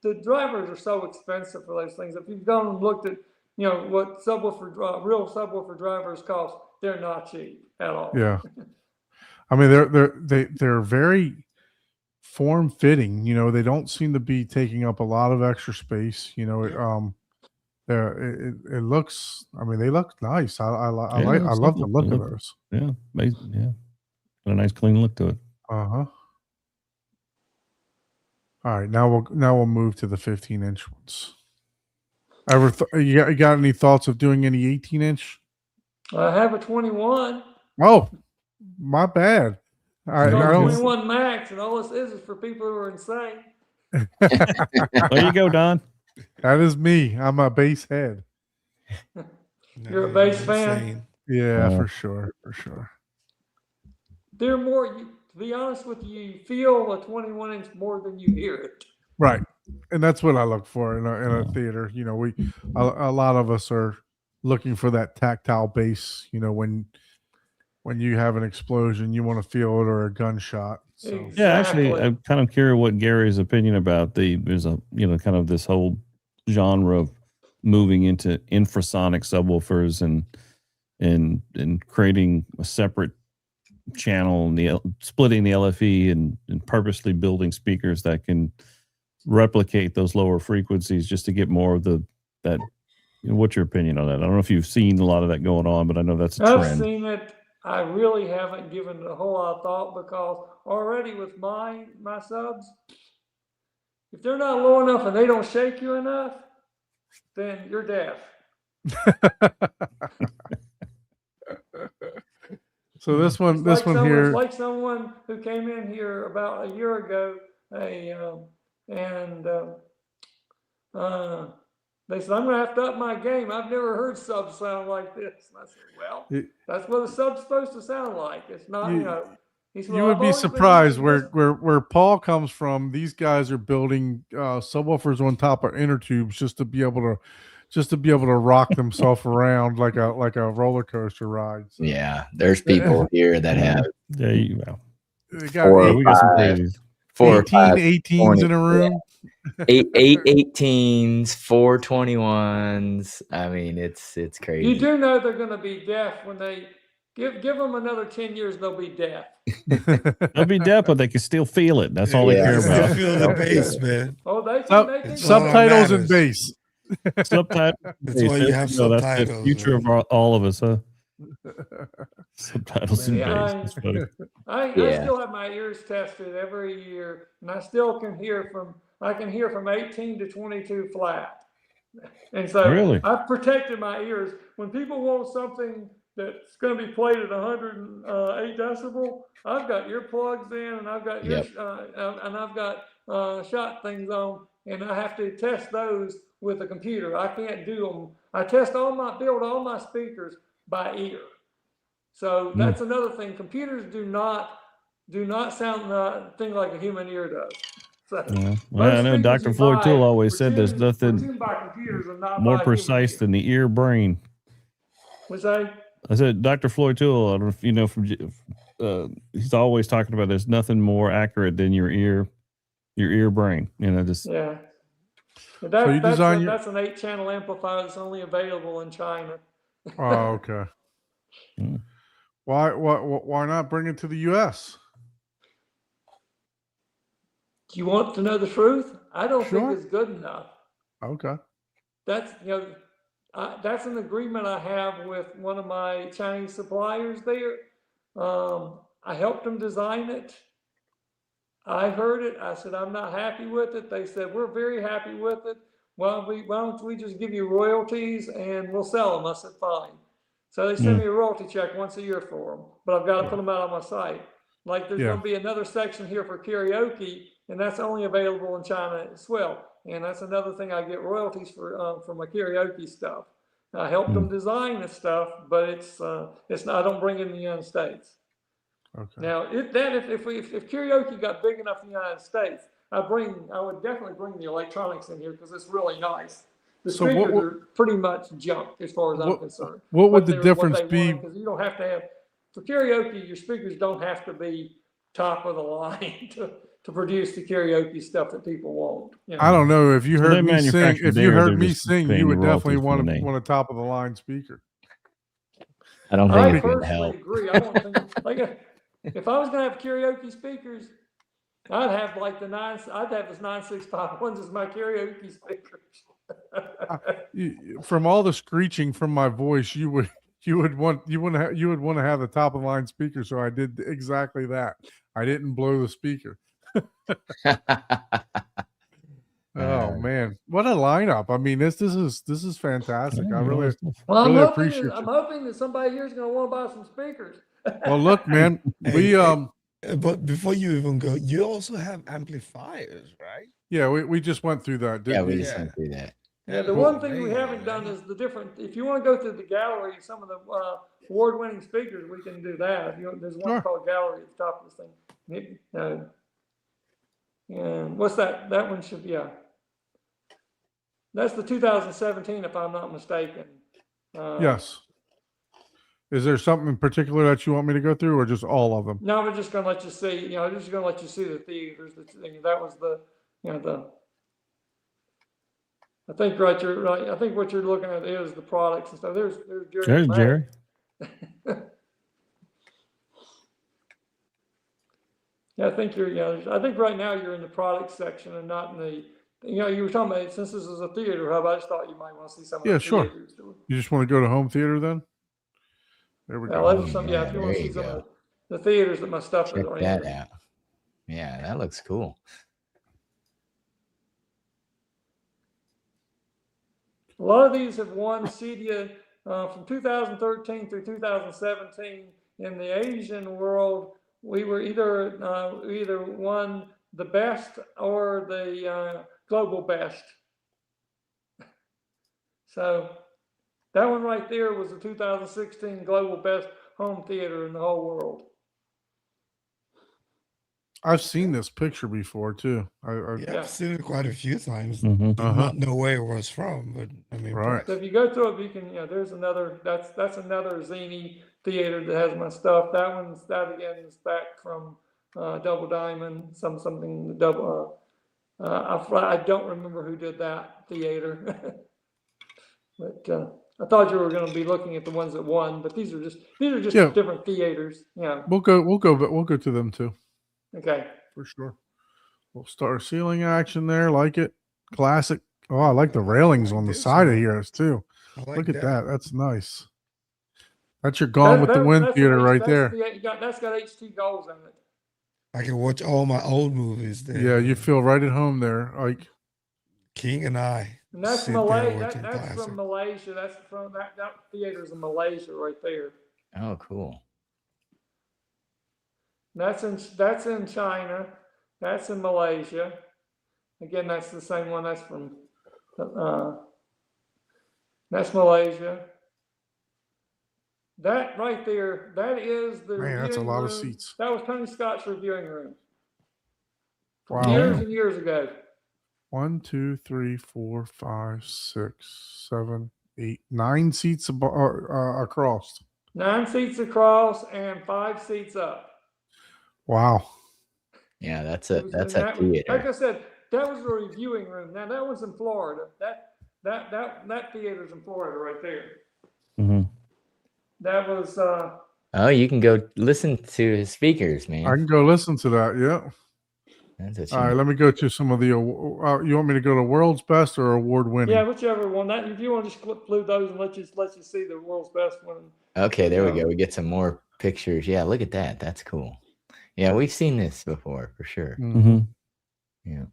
the drivers are so expensive for those things. If you've gone and looked at, what real subwoofer drivers cost, they're not cheap at all. Yeah. I mean, they're very form fitting. They don't seem to be taking up a lot of extra space. It looks. I mean, they look nice. I love the look of those. Yeah, amazing. Yeah, got a nice clean look to it. All right, now we'll move to the 15-inch ones. You got any thoughts of doing any 18-inch? I have a 21. Oh, my bad. I don't 21 max, and all this is for people who are insane. There you go, Don. That is me. I'm a bass head. You're a bass fan? Yeah, for sure. They're more, to be honest with you feel a 21-inch more than you hear it. Right. And that's what I look for in a theater. A lot of us are looking for that tactile bass, when you have an explosion, you want to feel it, or a gunshot. So. Exactly. Yeah, actually, I'm kind of curious what Gary's opinion about there's a, kind of this whole genre of moving into infrasonic subwoofers and creating a separate channel and splitting the LFE and purposely building speakers that can replicate those lower frequencies just to get more of that. What's your opinion on that? I don't know if you've seen a lot of that going on, but I know that's a trend. I've seen it. I really haven't given it a whole lot of thought, because already with my subs, if they're not low enough and they don't shake you enough, then you're deaf. So this one here, it's like someone who came in here about a year ago, they said, I'm going to have to up my game. I've never heard subs sound like this. And I said, well, that's what a sub's supposed to sound like. It's not, He said, you would be surprised where Paul comes from. These guys are building subwoofers on top of inner tubes just to be able to just to be able to rock themselves around like a roller coaster ride. So, Yeah, there's people here that have Yeah, well, they got Four or we got some five. crazies. 4 or 18 5 18s in a room. eight 18s, 4 21s. I mean, it's crazy. You do know they're going to be deaf when they give them another 10 years. They'll be deaf. They'll be deaf, but they can still feel it. That's all they Yeah. care You still about. feel the bass, man. Oh, they Sub- can. They can It's all that Subtitles and matters. bass. Subtitles. That's why you have That's the subtitles. future of man. all of us, huh? Subtitles and Yeah, bass. It's funny. I Yeah. still have my ears tested every year, and I still can hear from 18 to 22 flat. And so Really? I've protected my ears. When people want something that's going to be played at 108 decibel, I've got earplugs in, and I've got Yep. and I've got shot things on, and I have to test those with a computer. I can't do them. I build all my speakers by ear. So that's another thing. Computers do not sound thing like a human ear does. So Yeah. most Well, I know speakers Dr. you Floyd buy Toole always were said there's tuned- were nothing tuned by computers and not more by a human precise ear. than the ear brain. What's that? I said Dr. Floyd Toole, I don't know if you know he's always talking about there's nothing more accurate than your ear brain. You know, just Yeah. But So you design that's an 8-channel amplifier that's only available in China. Oh, okay. Hmm. Why not bring it to the US? Do you want to know the truth? I don't Sure. think it's good enough. Okay. That's that's an agreement I have with one of my Chinese suppliers there. I helped them design it. I heard it. I said, I'm not happy with it. They said, we're very happy with it. Why don't we just give you royalties and we'll sell them? I said, fine. So they send me a royalty check once a year for them, but I've got to put them out on my site. Like there's Yeah. going to be another section here for karaoke, and that's only available in China as well. And that's another thing I get royalties for my karaoke stuff. I helped them design the stuff, but it's not. I don't bring it in the United States. Okay. Now, if karaoke got big enough in the United States, I would definitely bring the electronics in here because it's really nice. The So speakers what- are pretty much junk as far as I'm concerned. what would the difference be? Because you don't have to have, for karaoke, your speakers don't have to be top of the line to produce the karaoke stuff that people want. You know? I don't know if you So heard they me sing. manufacture If you there, heard they're me just sing, paying you would royalties definitely for the want name. a top of the line speaker. I don't think I it's going to personally help. agree. I don't think if I was going to have karaoke speakers, I'd have like I'd have this 965 ones as my karaoke speakers. From all the screeching from my voice, you would want to have the top of the line speaker. So I did exactly that. I didn't blow the speaker. Oh man, what a lineup! I mean, this is fantastic. I really Well, really appreciate I'm you. hoping that somebody here is going to want to buy some speakers. Well, look, man, we But before you even go, you also have amplifiers, right? yeah, we just went through that. Yeah, Didn't we we? just went through that. Yeah, the one thing we haven't done is the different. If you want to go through the gallery, some of the award-winning speakers, we can do that. There's one Sure. called gallery at the top of this thing. And what's that? That one should That's the 2017, if I'm not mistaken. Yes. Is there something in particular that you want me to go through, or just all of them? No, we're just going to let you see. Just going to let you see the theaters. That was I think right. You're right. I think what you're looking at is the products and stuff. There's Jerry. There's Jerry. Yeah, I think I think right now you're in the product section and not in the. You were talking about since this is a theater hub. I just thought you might want to see some of the sure. theaters. You just want to go to home theater then? There we go. Well, if you want there to see you some go. of the theaters that my stuff Check is on. that out. Yeah, that looks cool. A lot of these have won CEDIA from 2013 through 2017 in the Asian world. We were either won the best or the global best. So that one right there was the 2016 global best home theater in the whole world. I've seen this picture before too. I Yeah, Yeah. I've seen it quite a few times. Mhm. Did not know where it was from, but I'm Right. impressed. So if you go through it, you can, there's another, that's another Zini theater that has my stuff. That again is back from Double Diamond, something double. I don't remember who did that theater, but I thought you were going to be looking at the ones that won. But these are just Yeah. different theaters. Yeah. We'll go to them too Okay. for sure. We'll start ceiling action there. Like it, classic. Oh, I like the railings I like on the this side of one. here too. I like Look at that. That's nice. That's your Gone That- with the that- Wind that's theater an H- right that's there. that's got HT goals in it. I can watch all my old movies there. Yeah, you feel right at home there. Like King and I And that's sit there Malay. watching That's classics. from Malaysia. That's from that theater's in Malaysia right there. Oh, cool. That's in China. That's in Malaysia. Again, that's the same one. That's from that's Malaysia. That right there, that is the Man, that's a reviewing lot room. of seats. That was Tony Scott's reviewing room from Wow. years and years ago. 1, 2, 3, 4, 5, 6, 7, 8, 9 seats across. 9 seats across and 5 seats up. Wow. Yeah, that's It a was- that's and a that was- like theater. I said, that was the reviewing room. Now that was in Florida. That theater's in Florida right there. Mhm. That was Oh, you can go listen to his speakers, I man. can go listen to that. Yeah. That's what All right, you let me go to some of the. You want me to go to world's best or award winning? yeah, whichever one. That if you want to just flip through those and let you see the world's best one. Okay, there we Yeah. go. We get some more pictures. Yeah, look at that. That's cool. Yeah, we've seen this before for sure. Mhm. Yeah.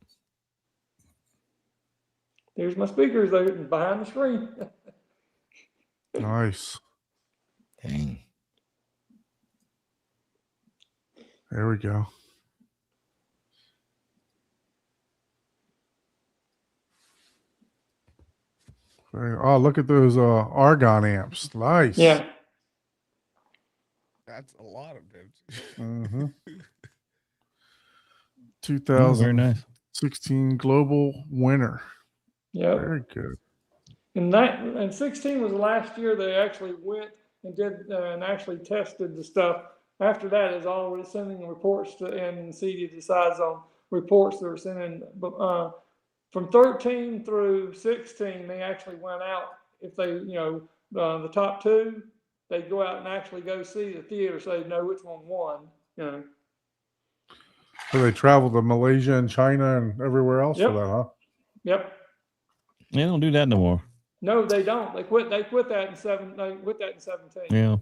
There's my speakers there behind the screen. Nice. Dang. There we go. Oh, look at those argon amps. Nice. Yeah. That's a lot of them. Mm-hmm. Oh, very nice. 2016 global winner. Yep. Very good. And 16 was the last year they actually went and did and actually tested the stuff. After that is already sending reports to, and CD decides on reports that are sending. But from 13 through 16, they actually went out. If they, the top 2, they'd go out and actually go see the theater so they know which one won. So they traveled to Malaysia and China and everywhere else Yep. for that, huh? Yep. They don't do that no more. No, they don't. They quit that in 17. Yeah.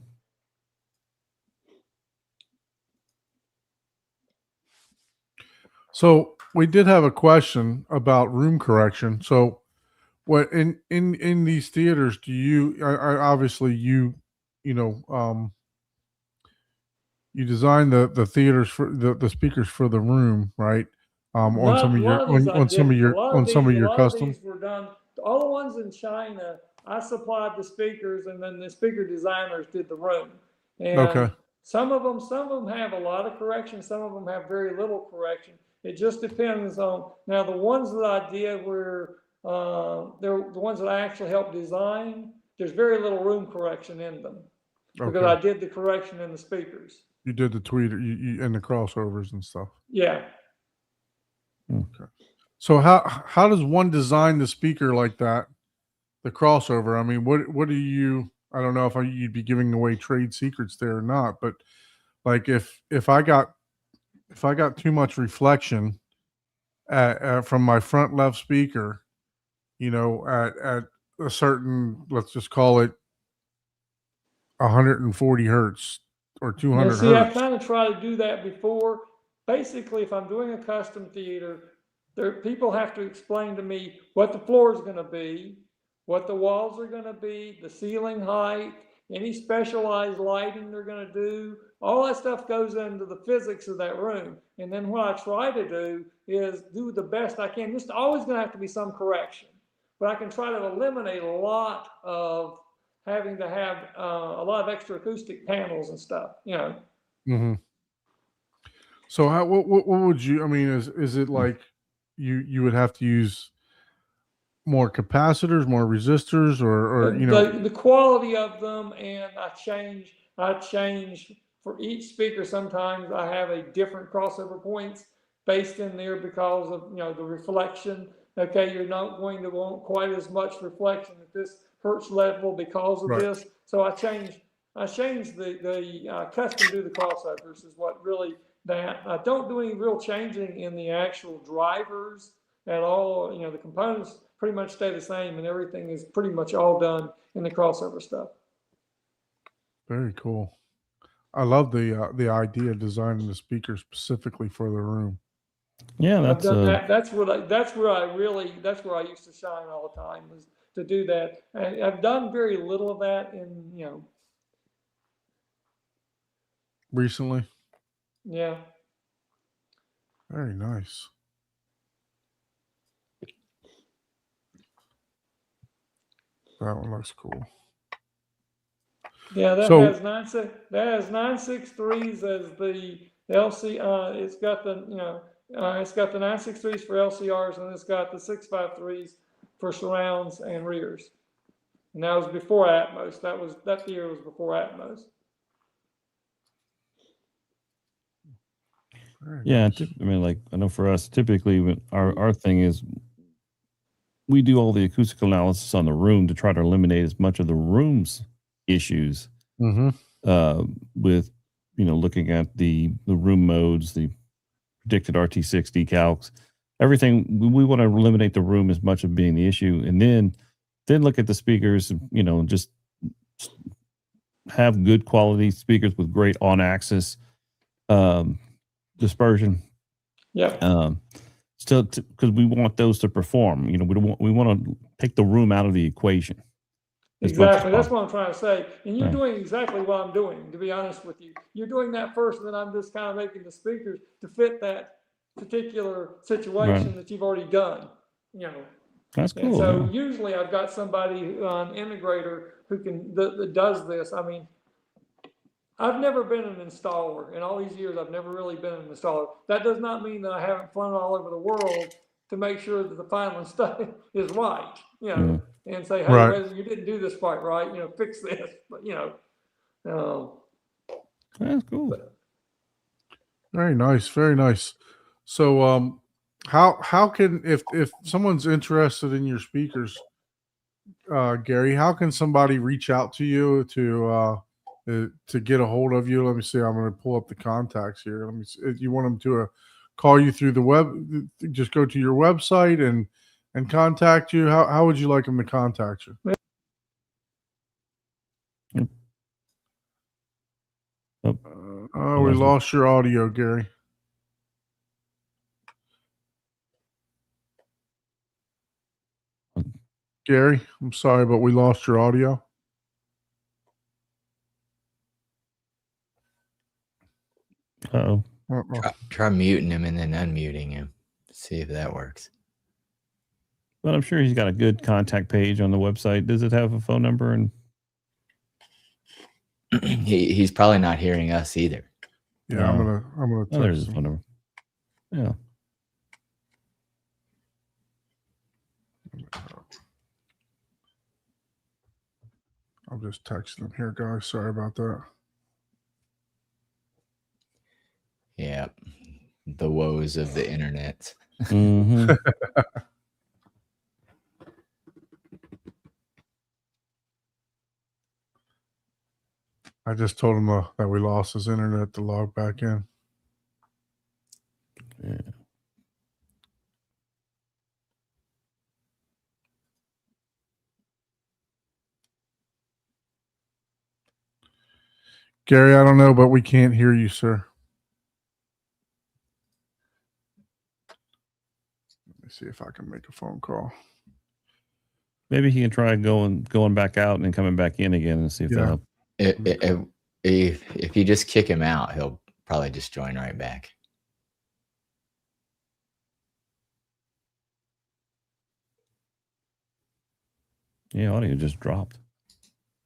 So we did have a question about room correction. So what in these theaters do you obviously you design the theaters for the speakers for the room, right? On some of your custom. These were done. All the ones in China, I supplied the speakers, and then the speaker designers did the room. And Okay. some of them have a lot of correction. Some of them have very little correction. It just depends on. Now the ones that I did were they're the ones that I actually helped design. There's very little room correction in them because Okay. I did the correction in the speakers. You did the tweeter you and the crossovers and stuff. Yeah. Okay. So how does one design the speaker like that, the crossover? I mean, what do you? I don't know if you'd be giving away trade secrets there or not, but like if I got too much reflection from my front left speaker, at a certain, let's just call it 140 hertz or 200 Now, see, I hertz. kind of tried to do that before. Basically, if I'm doing a custom theater, people have to explain to me what the floor is going to be, what the walls are going to be, the ceiling height, any specialized lighting they're going to do. All that stuff goes into the physics of that room. And then what I try to do is do the best I can. There's always going to have to be some correction, but I can try to eliminate a lot of having to have a lot of extra acoustic panels and stuff, Mm-hmm. So how what would you? I mean, is it like you would have to use more capacitors, more resistors, or you know? The quality of them, and I change for each speaker. Sometimes I have a different crossover points based in there because of the reflection. Okay, you're not going to want quite as much reflection at this hertz level because of Right. this. So I change the custom do the crossovers is what really that. I don't do any real changing in the actual drivers at all. The components pretty much stay the same, and everything is pretty much all done in the crossover stuff. Very cool. I love the idea of designing the speaker specifically for the room. Yeah, I've that's done that. That's where I used to shine all the time, was to do that. I've done very little of that Recently. yeah. Very nice. That one looks cool. Yeah, that So- has 963s as the LC. It's got the it's got the 963s for LCRs, and it's got the 653s for surrounds and rears. And that was before Atmos. That year was before Atmos. Very yeah. nice. I mean, like I know for us, typically, when our thing is we do all the acoustical analysis on the room to try to eliminate as much of the room's issues. Mm-hmm. With looking at the room modes, the predicted RT6 decalcs, everything. We want to eliminate the room as much of being the issue, and then look at the speakers. Just have good quality speakers with great on-axis dispersion. Yeah. Still, because we want those to perform. We want to take the room out of the equation. Exactly. That's what I'm trying to say. And you're Right. doing exactly what I'm doing, to be honest with you. You're doing that first, and then I'm just kind of making the speakers to fit that particular situation that you've already done. That's And cool. so yeah. usually I've got somebody, an integrator who that does this. I mean, I've never been an installer. In all these years, I've never really been an installer. That does not mean that I haven't flown all over the world to make sure that the final stuff is right, and say, hey, Right. whether you didn't do this quite right, fix this. But, That's cool. Very nice. Very nice. So, how can if someone's interested in your speakers, Gary, how can somebody reach out to you to get a hold of you? Let me see. I'm going to pull up the contacts here. Let me see. If you want them to call you through the web, just go to your website and contact you. How would you like them to contact you? We lost your audio, Gary. Gary, I'm sorry, but we lost your audio. Uh-oh. Try muting him and then unmuting him. See if that works. But I'm sure he's got a good contact page on the website. Does it have a phone number? And he's probably not hearing us either. Yeah, I'm gonna text there's his him. phone number. Yeah. I'll just text them here, guys. Sorry about that. Yeah. The woes of the internet. Mm-hmm. I just told him that we lost his internet to log back in. Yeah. Gary, I don't know, but we can't hear you, sir. Let me see if I can make a phone call. Maybe he can try going back out and then coming back in again and see if that helps. If you just kick him out, he'll probably just join right back. Yeah, audio just dropped.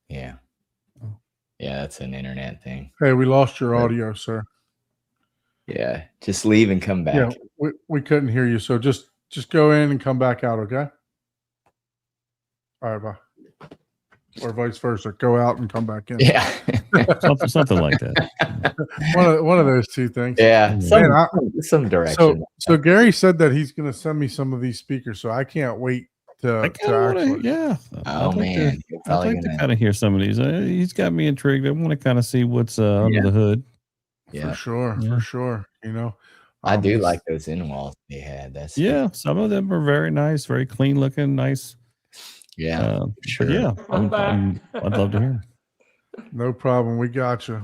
Yeah. Oh. Yeah, that's an internet thing. Hey, we lost your audio, sir. Yeah, just leave and come back. Yeah, we couldn't hear you, so just go in and come back out, okay? All right, bye. Or vice versa, go out and come back in. Yeah. Something like that. One of those two things. Yeah. Man, Some direction. So Gary said that he's going to send me some of these speakers, so I can't wait I to kind of actually. yeah. Oh, man. I'd like to kind of hear some of these. He's got me intrigued. I want to kind of see what's under the hood. Yeah. For sure. You know, I do like those in-walls they had. Some of them are very nice, very clean looking, nice. Yeah, sure. But yeah, I'd love to hear them. No problem. We got you. I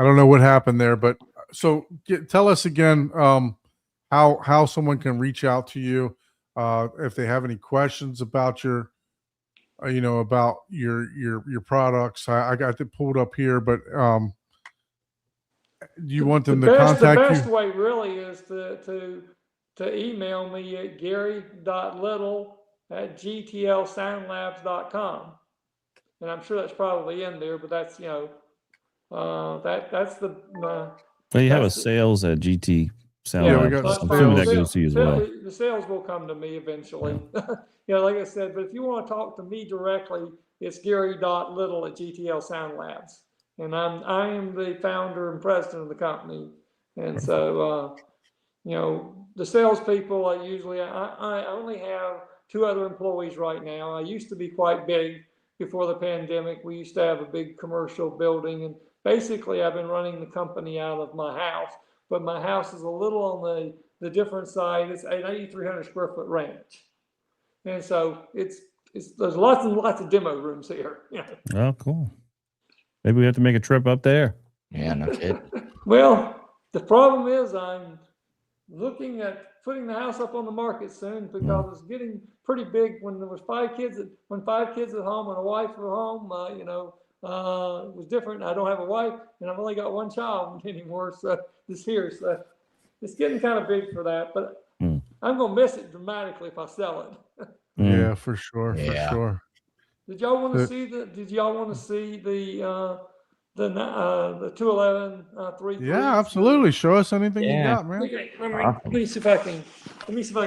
don't know what happened there, but so tell us again how someone can reach out to you if they have any questions about your about your products. I got it pulled up here, but do you want them to contact you? The best way really is to email me at gary.little@gtlsoundlabs.com. And I'm sure that's probably in there, but that's, that's the. Well, you have a sales at GT Sound Yeah, we Labs. got I'm assuming that sales. goes to you as well. The sales will come to me eventually. Yeah, like I said, but if you want to talk to me directly, it's gary.little@GTL and I am the founder and president of the company. And so, the salespeople, I only have 2 other employees right now. I used to be quite big before the pandemic. We used to have a big commercial building, and basically I've been running the company out of my house, but my house is a little on the different side. It's an 8,300 square foot ranch. And so there's lots and lots of demo rooms here. Oh, cool. Maybe we have to make a trip up there. Yeah, no kidding. Well, the problem is I'm looking at putting the house up on the market soon because it's getting pretty big. When there was 5 kids at home and a wife at home, it was different. I don't have a wife and I've only got 1 child anymore. So this here, so it's getting kind of big for that, but I'm going to miss it dramatically if I sell it. Yeah, for sure. Did y'all want to see the 211 3? Yeah, absolutely. Show us anything you got, man. Okay, let me see if I can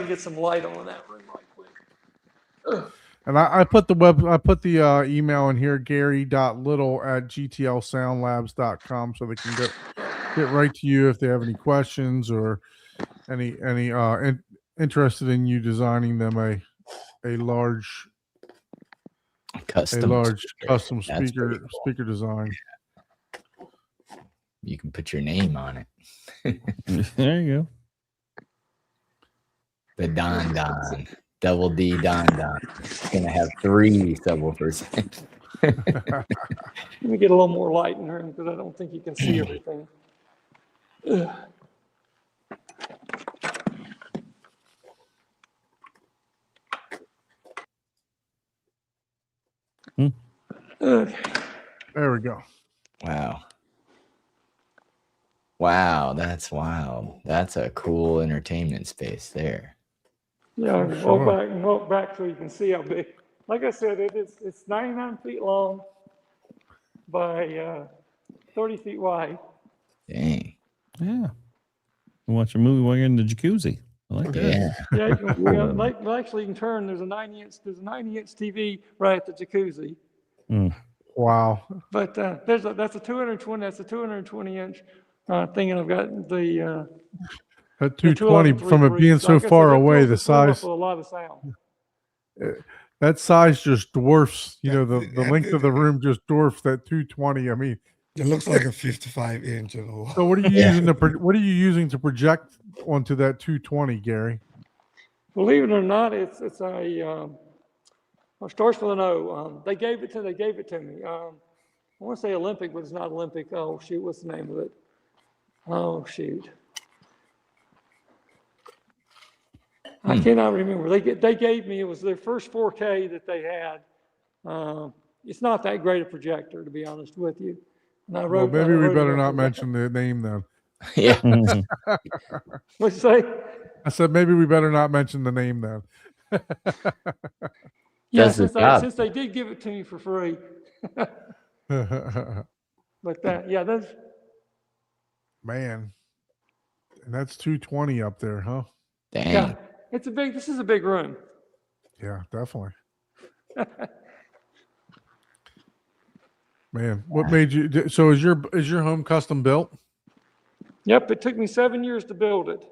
get some light on that room right quick. And I put the email in here, gary.little@gtlsoundlabs.com, so they can get right to you if they have any questions or any interested in you designing them a large custom speaker design. You can put your name on it. There you go. The Don, double D Don. It's gonna have 3 subwoofers. Let me get a little more light in here because I don't think you can see everything. Okay. There we go. Wow, that's wild. That's a cool entertainment space there. Yeah, walk back so you can see how big. Like I said, it's 99 feet long by 30 feet wide. Dang. Yeah. Watch a movie while you're in the jacuzzi. I like that. Yeah, actually, you can turn. There's a 90-inch TV right at the jacuzzi. Wow. But that's a 220 inch thing, and I've got the at 220 from it being so far away, the size. A lot of sound. That size just dwarfs. The length of the room just dwarfs that 220. I mean, it looks like a 55-inch. So what are you using what are you using to project onto that 220, Gary? Believe it or not, it's a starts with an O. They gave it to me. I want to say Olympic, but it's not Olympic. Oh shoot, what's the name of it? Oh shoot, I cannot remember. They gave me, it was their first 4K that they had. It's not that great a projector, to be honest with you. And I wrote. Well, maybe we better not mention the name then. Yeah. What'd you say? I said maybe we better not mention the name then. Yeah, since they did give it to me for free. But Man, and that's 220 up there, huh? Dang. Yeah, this is a big room. Yeah, definitely. Man, what made you? So is your home custom built? Yep, it took me 7 years to build it.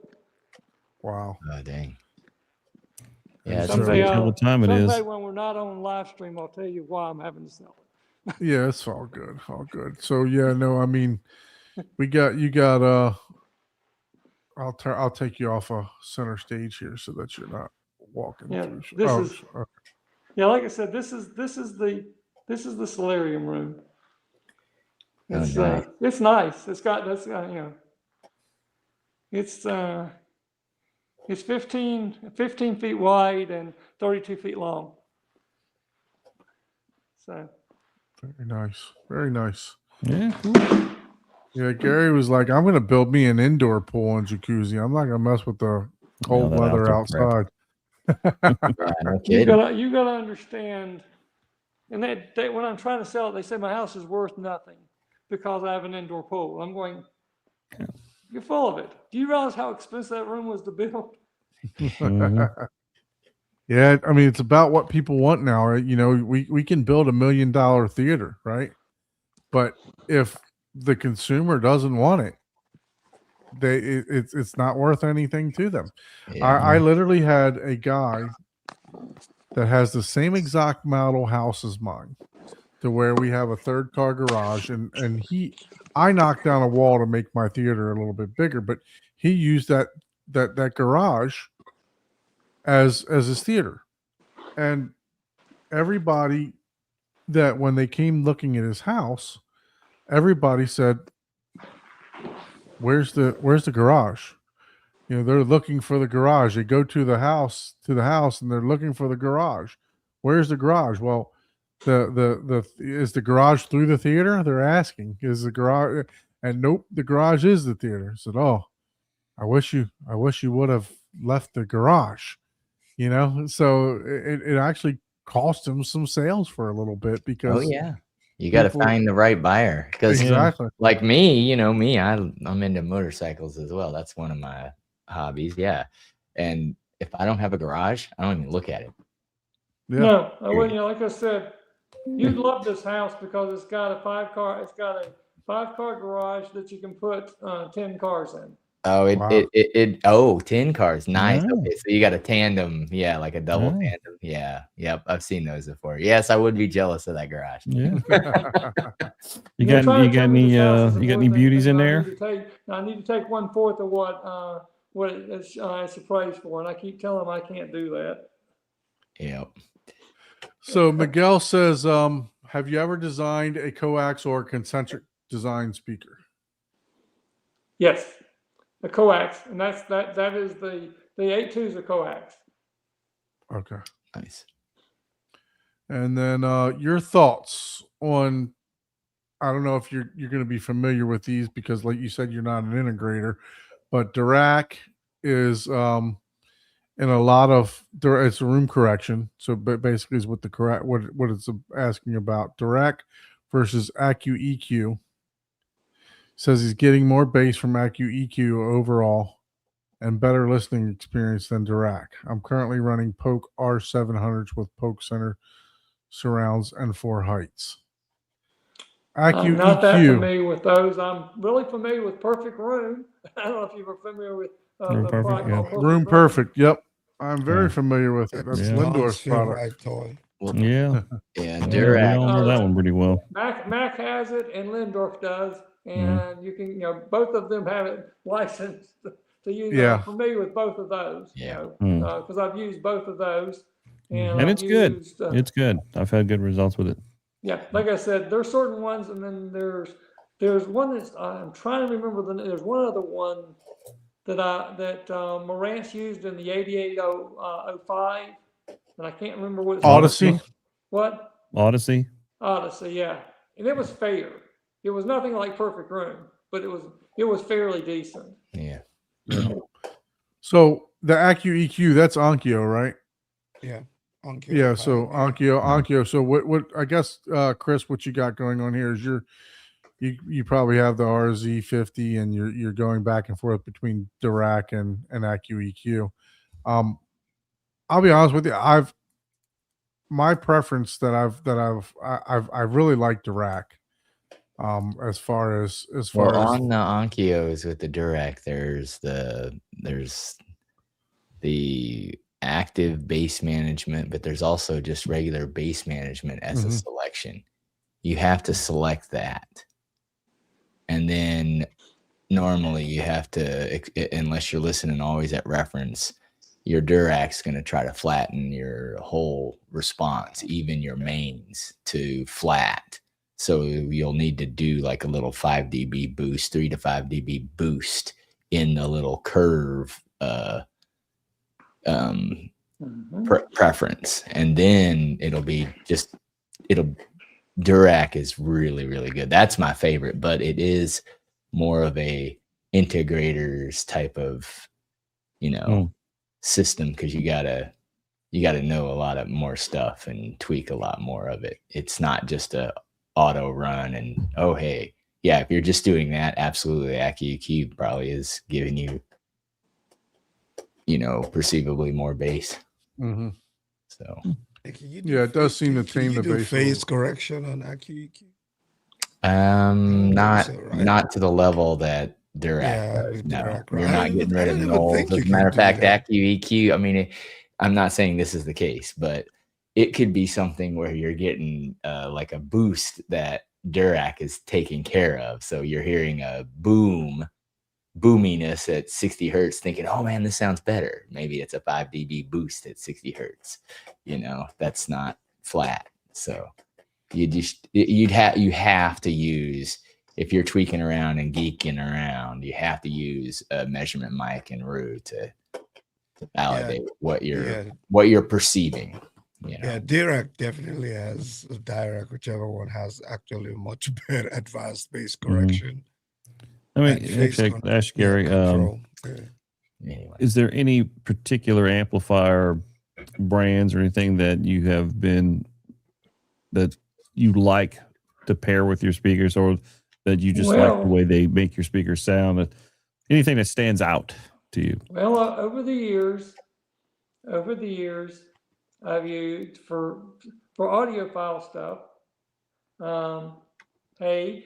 Wow. Oh, dang. And Yeah, it's so- Someday, Tell what time it is. someday when we're not on live stream, I'll tell you why I'm having to sell it. Yeah, it's all good, all good. So yeah, no, I mean, you got I'll take you off a center stage here so that you're not walking Yeah, through. this Oh, is- okay. Yeah, like I said, this is the solarium room. Oh, It's nice. it's nice. It's 15 feet wide and 32 feet long. So Very nice, very nice. Yeah, cool. Yeah, Gary was like, "I'm gonna build me an indoor pool and jacuzzi. I'm not gonna mess with the cold that weather outdoor crap. outside." Yeah, no you kidding. gotta understand. And they when I'm trying to sell it, they say my house is worth nothing because I have an indoor pool. I'm going, you're full of it. Do you realize how expensive that room was to build? Mhm. Yeah, I mean, it's about what people want now, right? You know, we can build $1 million theater, right? But if the consumer doesn't want it, it's not worth anything to them. Yeah. I literally had a guy that has the same exact model house as mine, to where we have a third car garage, and I knocked down a wall to make my theater a little bit bigger, but he used that garage as his theater. And everybody that when they came looking at his house, everybody said, where's the garage? You know, they're looking for the garage. They go to the house and they're looking for the garage. Where's the garage? Well, the is the garage through the theater? They're asking. Is the garage? And nope, the garage is the theater. I said, oh, I wish you would have left the garage. You know, so it actually cost him some sales for a little bit Oh, because yeah. You got to people- find the right buyer. Because, exactly. like me, I'm into motorcycles as well. That's one of my hobbies. Yeah. And if I don't have a garage, I don't even look at it. Yeah. No, I wouldn't. You know, like I said, you'd love this house because it's got a five car garage that you can put 10 cars in. Oh, Wow. 10 cars. Nice. Wow. Okay. So you got a tandem. Yeah. Like a double Wow. tandem. Yeah. Yep. I've seen those before. Yes. I would be jealous of that garage. Yeah. You You're got trying to tell me any this house isn't you got any worth beauties in anything. there? I need to take 1/4 of what it's appraised for, and I keep telling them I can't do that. Yep. So Miguel says, have you ever designed a coax or concentric design speaker? Yes, a coax, and that is the 8.2 is a coax. Okay. Nice. And then your thoughts on, I don't know if you're going to be familiar with these because, like you said, you're not an integrator, but Dirac is in a lot of it's a room correction. So basically, is what the correct what it's asking about. Dirac versus Accu EQ. Says he's getting more bass from Accu EQ overall and better listening experience than Dirac. I'm currently running Polk R700s with Polk Center surrounds and 4 heights. I'm Accu not that EQ. familiar with those. I'm really familiar with Perfect Room. I don't know if you were familiar with Room the Perfect, product yeah. called Room Perfect. Yyep. I'm very Yeah. familiar with it. That's That's Yeah. Lindor's Tom's product. favorite toy. Well, Yeah. yeah. Yeah, we Dirac. all know that one pretty well. Mac has it and Lindorf does, and Mm-hmm. you can, both of them have it licensed to use. Yeah. I'm familiar with both of those. Yeah. Because I've used both of those, and And I've it's good. used, It's good. I've had good results with it. yeah, like I said, there's certain ones, and then there's one that's I'm trying to remember there's one other one that Marantz used in the 8805, and I can't remember what it's Odyssey. called. What? Odyssey. Odyssey, yeah, and it was fair. It was nothing like Perfect Room, but it was fairly decent. Yeah. So the Accu EQ, that's Onkyo, right? Yeah. Onkyo Yeah. So Pioneer. Onkyo. So what I guess, Chris, what you got going on here is you probably have the RZ50, and you're going back and forth between Dirac and AccuEQ. I'll be honest with you, my preference I really like Dirac. As far as Well, on the Onkios with the Durac, there's the active bass management, but there's also just regular bass management as a selection. You have to select that. And then normally you have to, unless you're listening always at reference, your Durac's going to try to flatten your whole response, even your mains, to flat. So you'll need to do like a little 5 dB boost, 3 to 5 dB boost in the little curve preference. And then Durac is really, really good. That's my favorite, but it is more of a integrators type of, system, because you gotta know a lot of more stuff and tweak a lot more of it. It's not just a auto run and hey, yeah, if you're just doing that, absolutely AccuEQ probably is giving you perceivably more bass. So yeah, it does seem to tame the bass. Phase correction on AccuEQ? Not to the level that Dirac does. No, Dirac, you're not getting rid of nulls. As a matter of fact, AccuEQ, I mean, I'm not saying this is the case, but it could be something where you're getting like a boost that Dirac is taking care of. So you're hearing a boominess at 60 hertz, thinking, oh man, this sounds better. Maybe it's a 5 dB boost at 60 hertz. That's not flat. So you have to use, if you're tweaking around and geeking around, you have to use a measurement mic and Rue to validate what you're perceiving. Yeah, Dirac definitely has a Dirac, whichever one has actually much better advanced bass correction. I mean, actually, I ask Gary, is there any particular amplifier brands or anything that you have been that you like to pair with your speakers, or that you just like the way they make your speakers sound? Anything that stands out to you? Well, over the years, I've used for audiophile stuff, Hague,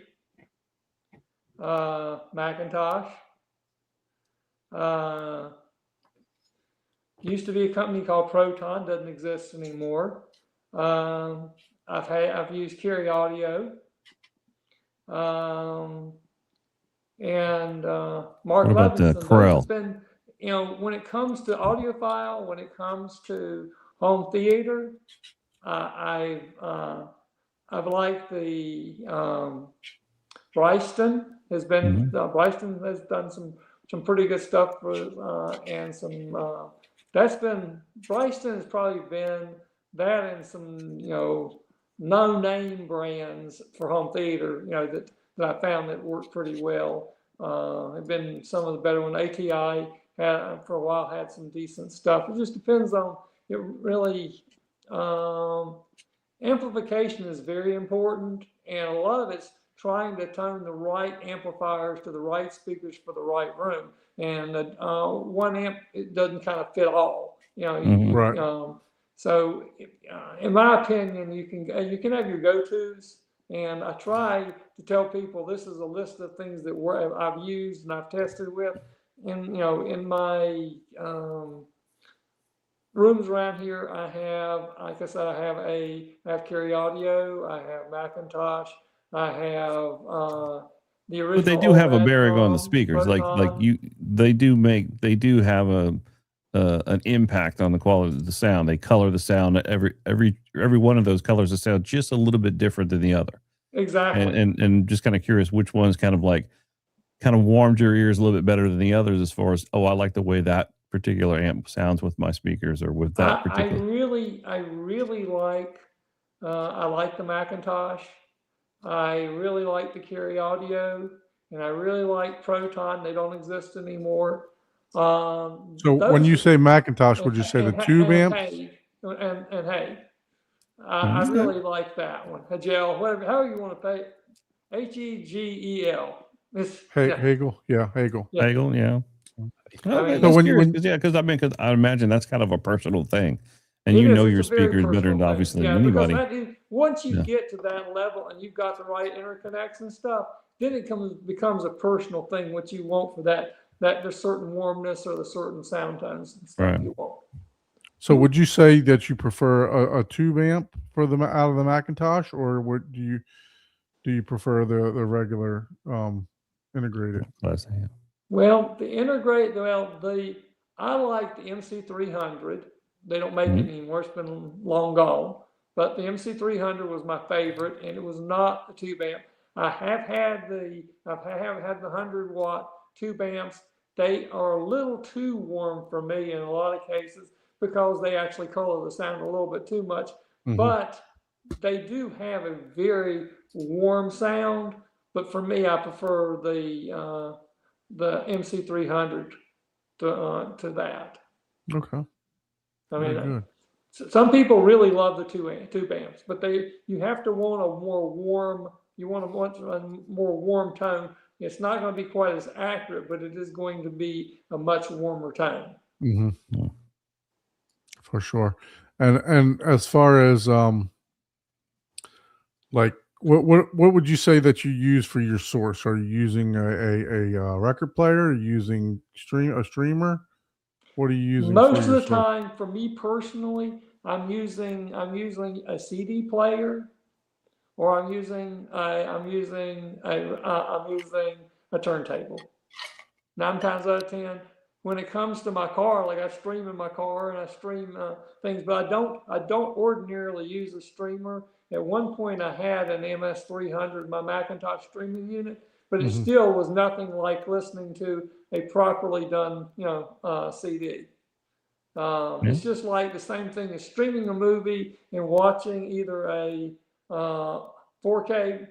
Macintosh. Used to be a company called Proton, doesn't exist anymore. I've used Carry Audio, and Mark What about the Levinson. Corel? It's been, when it comes to audiophile, when it comes to home theater, I've liked the Bryston has been. Bryston has done some pretty good stuff for, and some. Bryston has probably been that, and some no name brands for home theater. That I found that worked pretty well. Have been some of the better ones. ATI had for a while had some decent stuff. It just depends on it really. Amplification is very important, and a lot of it's trying to tone the right amplifiers to the right speakers for the right room. And one amp, it doesn't kind of fit all. Right. So, in my opinion, you can have your go-tos, and I try to tell people this is a list of things that I've used and I've tested with, and in my rooms around here, I have, like I said, I have Carry Audio, I have Macintosh, I have the original. But they do have a OLED bearing on the from speakers, Proton. they do have an impact on the quality of the sound. They color the sound. Every one of those colors the sound just a little bit different than the other. Exactly. And just kind of curious which one's kind of warmed your ears a little bit better than the others, as far as, I like the way that particular amp sounds with my speakers, or with that particular. I really like I like the Macintosh. I really like the Carry Audio, and I really like Proton. They don't exist anymore. So when you say Macintosh, would you say the tube amp? And hey, I really like that one. Hagel, however you want to pay it. Hegel. It's, yeah, Hagel, yeah, Hagel. Yeah. Hagel, yeah. I mean, That's when- curious when- because because I imagine that's kind of a personal thing, and It you is. know It's your a very speakers better personal than thing. obviously Yeah, than because anybody. once you Yeah. get to that level and you've got the right interconnects and stuff, then it becomes a personal thing, what you want for that the certain warmness or the certain sound tones and stuff Right. you want. So would you say that you prefer a tube amp for the out of the Macintosh, or what do you prefer the regular integrated? Well, I like the MC300. They don't make it anymore. It's been long gone. But the MC300 was my favorite, and it was not a tube amp. I have had the 100-watt tube amps. They are a little too warm for me in a lot of cases because they actually color the sound a little bit too much. Mhm. But they do have a very warm sound. But for me, I prefer the MC300 to that. Okay, I very mean, good. some people really love the tube amps, but you have to want a more warm. You want a more warm tone. It's not going to be quite as accurate, but it is going to be a much warmer tone. Mm-hmm. For sure. And as far as like what would you say that you use for your source? Are you using a record player? Are you using a streamer? What are you using Most for of your the source? time, for me personally, I'm using a CD player, or I'm using a turntable. 9 times out of 10, when it comes to my car, like I stream in my car and I stream things, but I don't ordinarily use a streamer. At one point, I had an MS300, my Macintosh streaming unit, but it still was nothing like listening to a properly done, CD. It's just like the same thing as streaming a movie and watching either a 4K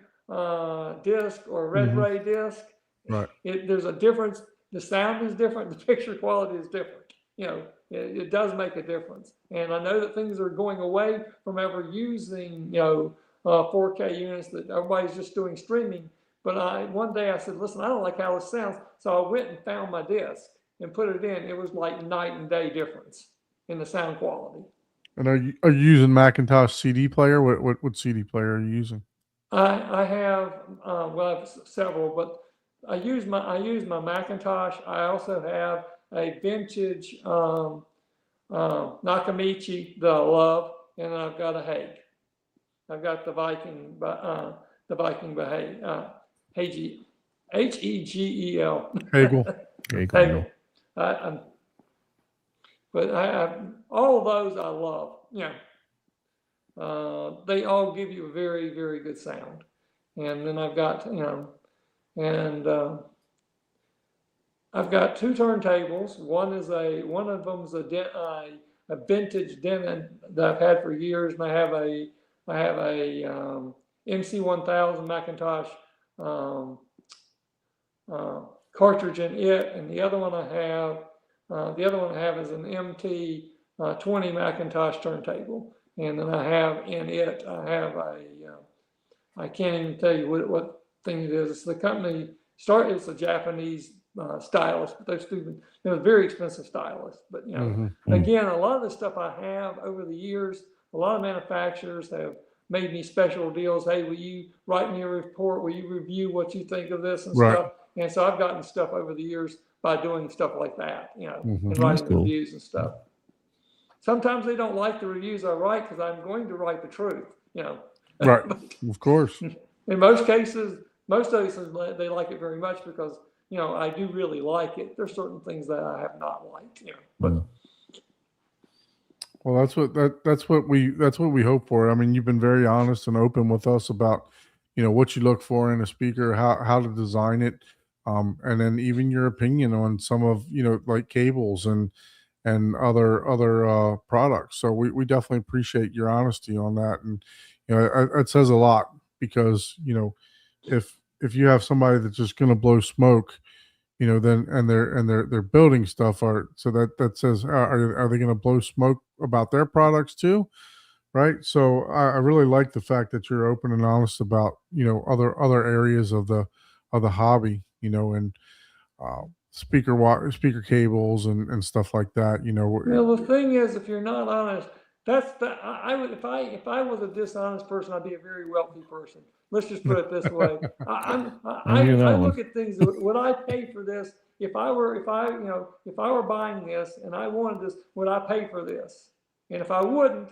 disc or a red ray disc. Right. There's a difference. The sound is different. The picture quality is different. It does make a difference. And I know that things are going away from ever using 4K units, that everybody's just doing streaming. But one day I said, listen, I don't like how this sounds. So I went and found my disc and put it in. It was like night and day difference in the sound quality. And are you using Macintosh CD player? What CD player are you using? I have I have several, but I use my Macintosh. I also have a vintage Nakamichi that I love, and I've got a Hague. I've got the Viking Hegel. Hagel. Hegel. But all of those I love. They all give you a very, very good sound. And then I've got, I've got 2 turntables. One of them's a vintage Denon that I've had for years, and I have a MC1000 Macintosh cartridge in it, and the other one I have is an MT20 Macintosh turntable, and then I have in it I can't even tell you what thing it is. It's the company it's a Japanese stylus, but they're very expensive stylus. But again, a lot of the stuff I have over the years, a lot of manufacturers have made me special deals. Hey, will you write me a report? Will you review what you think of this and stuff? And so I've gotten stuff over the years by doing stuff like that, and writing reviews and stuff. Sometimes they don't like the reviews I write because I'm going to write the truth, Right. Of course. In most cases, they like it very much because, I do really like it. There's certain things that I have not liked, but. Well, that's what we hope for. I mean, you've been very honest and open with us about, what you look for in a speaker, how to design it, and then even your opinion on some of, like cables and other products. So we definitely appreciate your honesty on that, and it says a lot because if you have somebody that's just going to blow smoke, then they're building stuff, so that says are they going to blow smoke about their products too? right? So I really like the fact that you're open and honest about, other areas of the hobby, and speaker cables and stuff like that. Well, the thing is, if you're not honest, I would, if I was a dishonest person, I'd be a very wealthy person. Let's just put it this way. I hear that I one. look at things, would I pay for this? If I were buying this and I wanted this, would I pay for this? And if I wouldn't,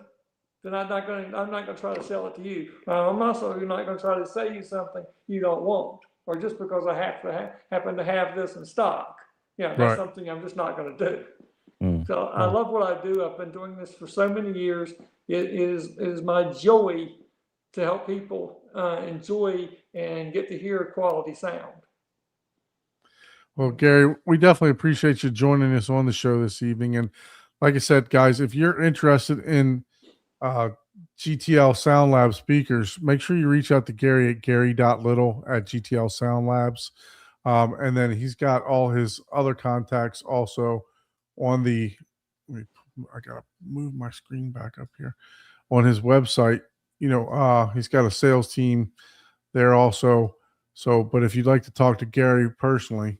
then I'm not gonna try to sell it to you. I'm also not gonna try to sell you something you don't want, or just because I happen to have this in stock. Yeah, that's Right. something I'm just not gonna do. Mm. So I love what I do. I've been doing this for so many years. It is my joy to help people enjoy and get to hear quality sound. Well, Gary, we definitely appreciate you joining us on the show this evening. And like I said, guys, if you're interested in GTL Sound Lab speakers, make sure you reach out to Gary at gary.little at GTL Sound Labs. And then he's got all his other contacts also on the, I got to move my screen back up here, on his website. He's got a sales team there also. So, but if you'd like to talk to Gary personally,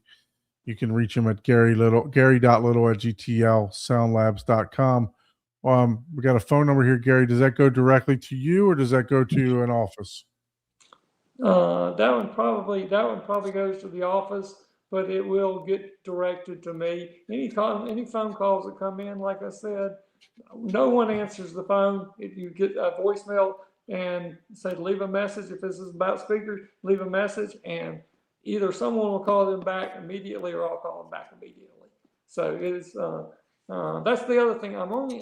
you can reach him at gary.little at gtlsoundlabs.com. We got a phone number here, Gary. Does that go directly to you or does that go to an office? That one probably goes to the office, but it will get directed to me. Any phone calls that come in, like I said, no one answers the phone. If you get a voicemail and say leave a message, if this is about speakers, leave a message, and either someone will call them back immediately or I'll call them back immediately. So it is. That's the other thing. I'm only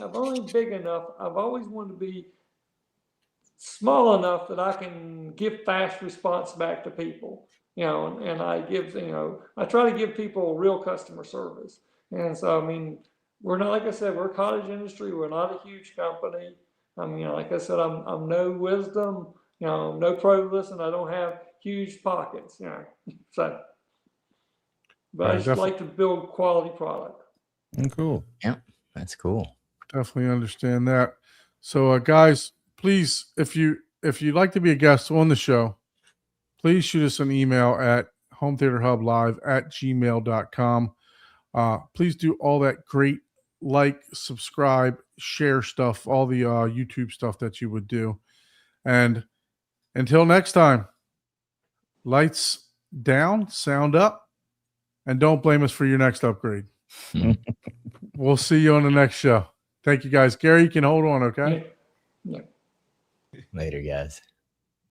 big enough. I've always wanted to be small enough that I can give fast response back to people, and I try to give people real customer service. And so, I mean, we're not, like I said, we're a cottage industry. We're not a huge company. I mean, like I said, I'm no wisdom, no pro and I don't have huge pockets, so, but I just like to build quality product. Cool. Yeah, that's cool. Definitely understand that. So, guys, please, if you'd like to be a guest on the show, please shoot us an email at hometheaterhublive@gmail.com. Please do all that great subscribe, share stuff, all the YouTube stuff that you would do. And until next time, lights down, sound up, and don't blame us for your next upgrade. We'll see you on the next show. Thank you, guys. Gary, you can hold on, okay? Yeah. Later, guys.